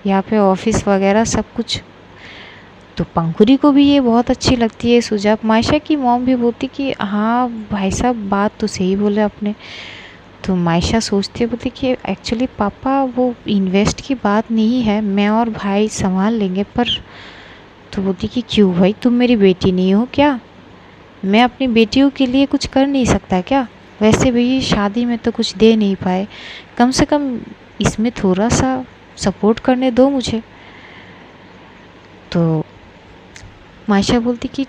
[SPEAKER 1] यहाँ पे ऑफिस वगैरह सब कुछ। तो पंखुरी को भी ये बहुत अच्छी लगती है सुझाव। मायशा की मॉम भी बोलती कि हाँ भाई साहब बात तो सही बोले आपने। तो मायशा सोचती है, बोलती कि एक्चुअली पापा वो इन्वेस्ट की बात नहीं है, मैं और भाई संभाल लेंगे। पर तो बोलती कि क्यों भाई, तुम मेरी बेटी नहीं हो क्या? मैं अपनी बेटियों के लिए कुछ कर नहीं सकता क्या? वैसे भी शादी में तो कुछ दे नहीं पाए, कम से कम इसमें थोड़ा सा सपोर्ट करने दो मुझे। तो मायशा बोलती कि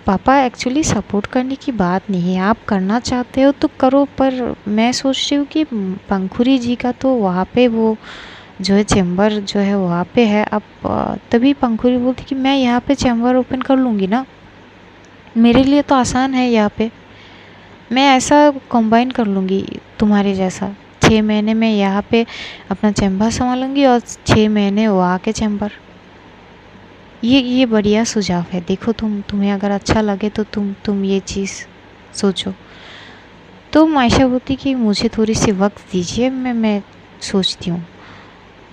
[SPEAKER 1] पापा एक्चुअली सपोर्ट करने की बात नहीं है, आप करना चाहते हो तो करो, पर मैं सोच रही हूँ कि पंखुरी जी का तो वहाँ पे वो जो है चैम्बर जो है वहाँ पे है। अब तभी पंखुरी बोलती कि मैं यहाँ पे चैम्बर ओपन कर लूँगी ना, मेरे लिए तो आसान है यहाँ पे, मैं ऐसा कंबाइन कर लूँगी तुम्हारे जैसा। 6 महीने में यहाँ पे अपना चैम्बर संभालूंगी और 6 महीने वहाँ के चैम्बर। ये बढ़िया सुझाव है, देखो तुम्हें अगर अच्छा लगे तो तुम ये चीज़ सोचो। तो मायशा बोलती कि मुझे थोड़ी सी वक्त दीजिए, मैं सोचती हूँ।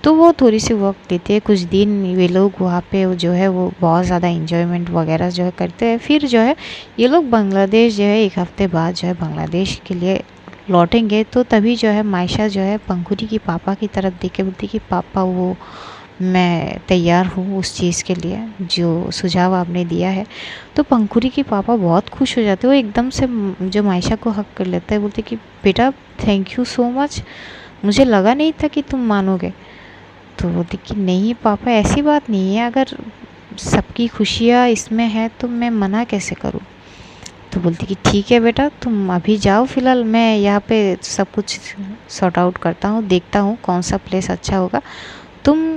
[SPEAKER 1] तो वो थोड़ी सी वक्त देते हैं, कुछ दिन वे लोग वहाँ पे जो है वो बहुत ज़्यादा इंजॉयमेंट वगैरह जो है करते हैं। फिर जो है ये लोग बांग्लादेश जो है 1 हफ्ते बाद जो है बांग्लादेश के लिए लौटेंगे। तो तभी जो है मायशा जो है पंखुरी की पापा की तरफ देख के बोलती कि पापा वो मैं तैयार हूँ उस चीज़ के लिए जो सुझाव आपने दिया है। तो पंखुरी की पापा बहुत खुश हो जाते हैं, वो एकदम से जो मायशा को हक कर लेते हैं, बोलते कि बेटा थैंक यू सो मच, मुझे लगा नहीं था कि तुम मानोगे। तो बोलती कि नहीं पापा ऐसी बात नहीं है, अगर सबकी खुशियाँ इसमें है तो मैं मना कैसे करूँ। तो बोलती कि ठीक है बेटा तुम अभी जाओ, फ़िलहाल मैं यहाँ पे सब कुछ सॉर्ट आउट करता हूँ, देखता हूँ कौन सा प्लेस अच्छा होगा, तुम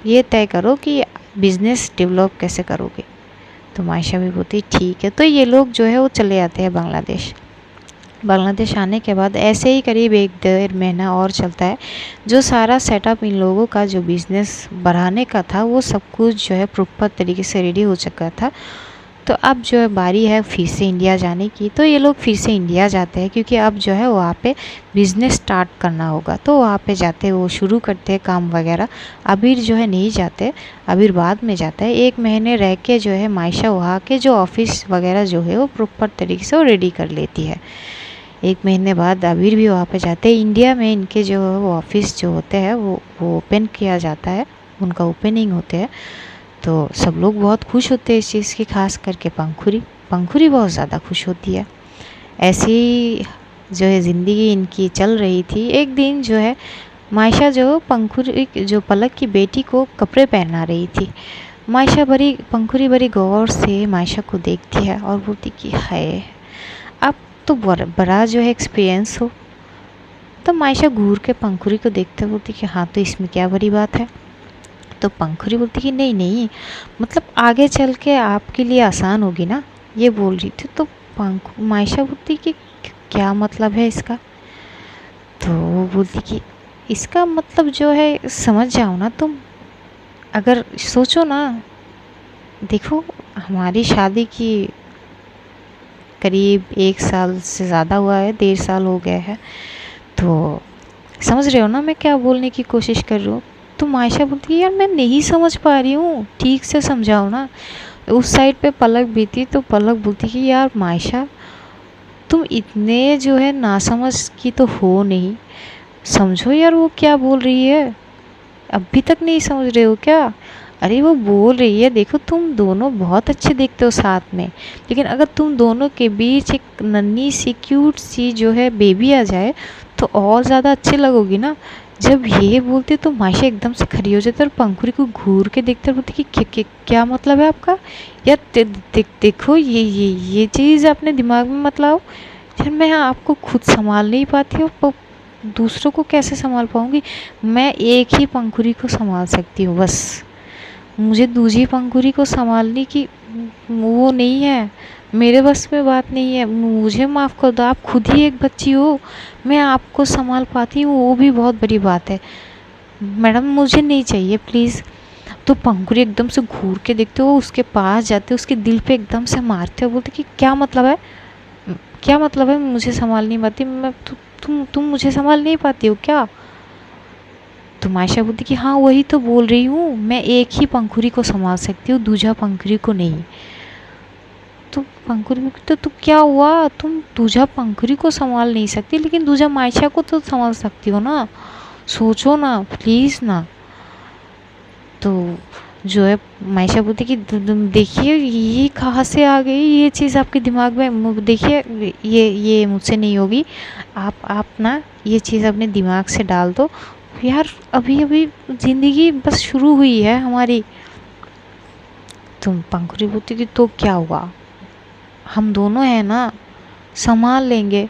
[SPEAKER 1] ये तय करो कि बिज़नेस डेवलप कैसे करोगे। तो मायशा भी बोलती ठीक है। तो ये लोग जो है वो चले आते हैं बांग्लादेश। बांग्लादेश आने के बाद ऐसे ही करीब 1 डेढ़ महीना और चलता है। जो सारा सेटअप इन लोगों का जो बिज़नेस बढ़ाने का था वो सब कुछ जो है प्रॉपर तरीके से रेडी हो चुका था। तो अब जो है बारी है फिर से इंडिया जाने की। तो ये लोग फिर से इंडिया जाते हैं क्योंकि अब जो है वहाँ पे बिज़नेस स्टार्ट करना होगा, तो वहाँ पे जाते हैं, वो शुरू करते हैं काम वगैरह। अबीर जो है नहीं जाते, अबीर बाद में जाता है। 1 महीने रह के जो है मायशा वहाँ के जो ऑफिस वगैरह जो है वो प्रॉपर तरीके से वो रेडी कर लेती है। 1 महीने बाद अबीर भी वहाँ पे जाते हैं। इंडिया में इनके जो वो ऑफिस जो होते हैं वो ओपन किया जाता है, उनका ओपनिंग होते हैं। तो सब लोग बहुत खुश होते हैं इस चीज़ की, खास करके पंखुरी बहुत ज़्यादा खुश होती है। ऐसी जो है ज़िंदगी इनकी चल रही थी। एक दिन जो है मायशा जो पलक की बेटी को कपड़े पहना रही थी। पंखुरी बड़ी गौर से मायशा को देखती है और बोलती कि हाय, अब तो बड़ा जो है एक्सपीरियंस हो। तो मायशा घूर के पंखुरी को देखते बोलती कि हाँ, तो इसमें क्या बड़ी बात है। तो पंखुरी बोलती कि नहीं, मतलब आगे चल के आपके लिए आसान होगी ना, ये बोल रही थी। तो मायशा बोलती कि क्या मतलब है इसका। तो वो बोलती कि इसका मतलब जो है समझ जाओ ना तुम, अगर सोचो ना, देखो हमारी शादी की करीब 1 साल से ज़्यादा हुआ है, 1.5 साल हो गया है। तो समझ रहे हो ना मैं क्या बोलने की कोशिश कर रही हूँ। तो मायशा बोलती है यार मैं नहीं समझ पा रही हूँ, ठीक से समझाओ ना। उस साइड पे पलक भी थी, तो पलक बोलती कि यार मायशा, तुम इतने जो है नासमझ की तो हो नहीं, समझो यार वो क्या बोल रही है। अभी तक नहीं समझ रहे हो क्या। अरे वो बोल रही है, देखो तुम दोनों बहुत अच्छे दिखते हो साथ में, लेकिन अगर तुम दोनों के बीच एक नन्ही सी क्यूट सी जो है बेबी आ जाए तो और ज़्यादा अच्छे लगोगी ना। जब ये बोलते तो मायशा एकदम से खड़ी हो जाती और पंखुरी को घूर के देखते बोलती कि क्या मतलब है आपका। यार देखो ये चीज़ अपने दिमाग में मत लाओ। यार मैं आपको खुद संभाल नहीं पाती हूँ, दूसरों को कैसे संभाल पाऊँगी। मैं एक ही पंखुरी को संभाल सकती हूँ बस, मुझे दूसरी पंखुरी को संभालने की वो नहीं है, मेरे बस में बात नहीं है। मुझे माफ़ कर दो, आप खुद ही एक बच्ची हो, मैं आपको संभाल पाती हूँ वो भी बहुत बड़ी बात है। मैडम मुझे नहीं चाहिए प्लीज़। तो पंखुरी एकदम से घूर के देखते हो, उसके पास जाते, उसके दिल पे एकदम से मारते हो, बोलते कि क्या मतलब है, क्या मतलब है मुझे संभाल नहीं पाती मैं, तुम मुझे संभाल नहीं पाती हो क्या। तो मायशा बोलती कि हाँ वही तो बोल रही हूँ, मैं एक ही पंखुरी को संभाल सकती हूँ, दूजा पंखुरी को नहीं। तो पंखुरी बोलती तो क्या हुआ, तुम दूजा पंखुरी को संभाल नहीं सकती लेकिन दूजा मायशा को तो संभाल सकती हो ना, सोचो ना प्लीज़ ना। तो जो है मायशा बोलती कि देखिए ये कहाँ से आ गई ये चीज़ आपके दिमाग में, देखिए ये मुझसे नहीं होगी, आप ना ये चीज़ अपने दिमाग से डाल दो। यार अभी अभी ज़िंदगी बस शुरू हुई है हमारी। तुम पंखुड़ी बोलती कि तो क्या हुआ, हम दोनों हैं ना, संभाल लेंगे।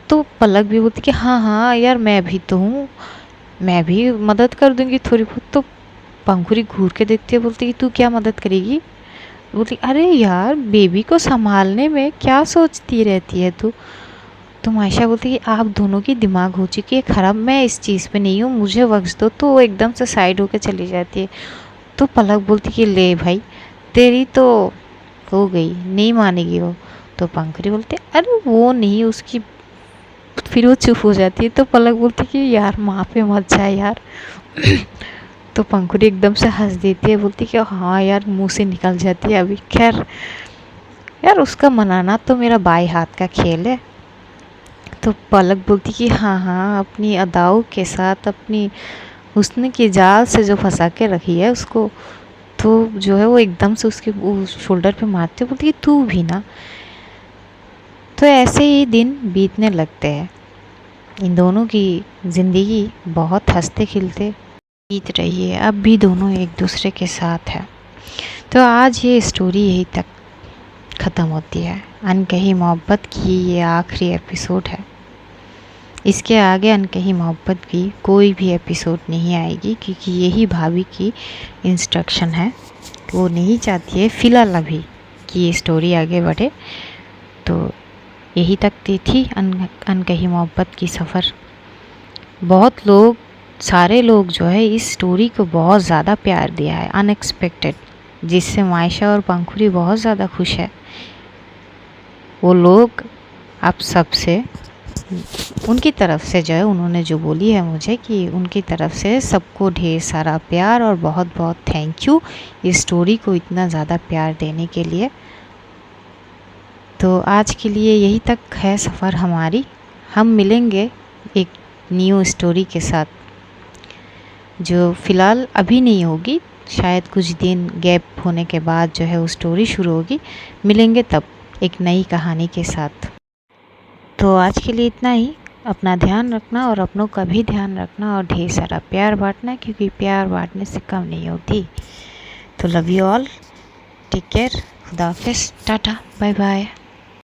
[SPEAKER 1] तो पलक भी बोलती कि हाँ हाँ यार मैं भी तो हूँ, मैं भी मदद कर दूँगी थोड़ी बहुत। तो पंखुड़ी घूर के देखती है, बोलती कि तू क्या मदद करेगी। बोलती अरे यार बेबी को संभालने में क्या सोचती रहती है तू। तो मायशा बोलती कि आप दोनों की दिमाग हो चुकी है ख़राब, मैं इस चीज़ पे नहीं हूँ, मुझे वक्त दो। तो वो एकदम से साइड होकर चली जाती है। तो पलक बोलती कि ले भाई तेरी तो हो गई, नहीं मानेगी वो। तो पंखुड़ी बोलती अरे वो नहीं उसकी, फिर वो चुप हो जाती है। तो पलक बोलती कि यार माँ पे मत जा यार। तो पंखुड़ी एकदम से हंस देती है, बोलती कि हाँ यार मुंह से निकल जाती है अभी। खैर यार उसका मनाना तो मेरा बाएं हाथ का खेल है। तो पलक बोलती कि हाँ हाँ अपनी अदाओं के साथ अपनी हुस्न की जाल से जो फंसा के रखी है उसको। तो जो है वो एकदम से उसके शोल्डर पे मारते, बोलती कि तू भी ना। तो ऐसे ही दिन बीतने लगते हैं। इन दोनों की ज़िंदगी बहुत हंसते खिलते बीत रही है, अब भी दोनों एक दूसरे के साथ है। तो आज ये स्टोरी यहीं तक ख़त्म होती है। अनकही मोहब्बत की ये आखिरी एपिसोड है। इसके आगे अनकही मोहब्बत की कोई भी एपिसोड नहीं आएगी क्योंकि यही भाभी की इंस्ट्रक्शन है, वो नहीं चाहती है फ़िलहाल अभी कि ये स्टोरी आगे बढ़े। तो यही तक थी अनकही मोहब्बत की सफ़र। बहुत लोग, सारे लोग जो है इस स्टोरी को बहुत ज़्यादा प्यार दिया है, अनएक्सपेक्टेड। जिससे मायशा और पंखुड़ी बहुत ज़्यादा खुश है। वो लोग आप सबसे उनकी तरफ से जो है उन्होंने जो बोली है मुझे कि उनकी तरफ से सबको ढेर सारा प्यार और बहुत बहुत थैंक यू इस स्टोरी को इतना ज़्यादा प्यार देने के लिए। तो आज के लिए यही तक है सफ़र हमारी। हम मिलेंगे एक न्यू स्टोरी के साथ जो फ़िलहाल अभी नहीं होगी, शायद कुछ दिन गैप होने के बाद जो है वो स्टोरी शुरू होगी। मिलेंगे तब एक नई कहानी के साथ। तो आज के लिए इतना ही। अपना ध्यान रखना और अपनों का भी ध्यान रखना और ढेर सारा प्यार बांटना, क्योंकि प्यार बांटने से कम नहीं होती। तो love you all, take care, खुदा हाफिज़, टाटा, बाय बाय।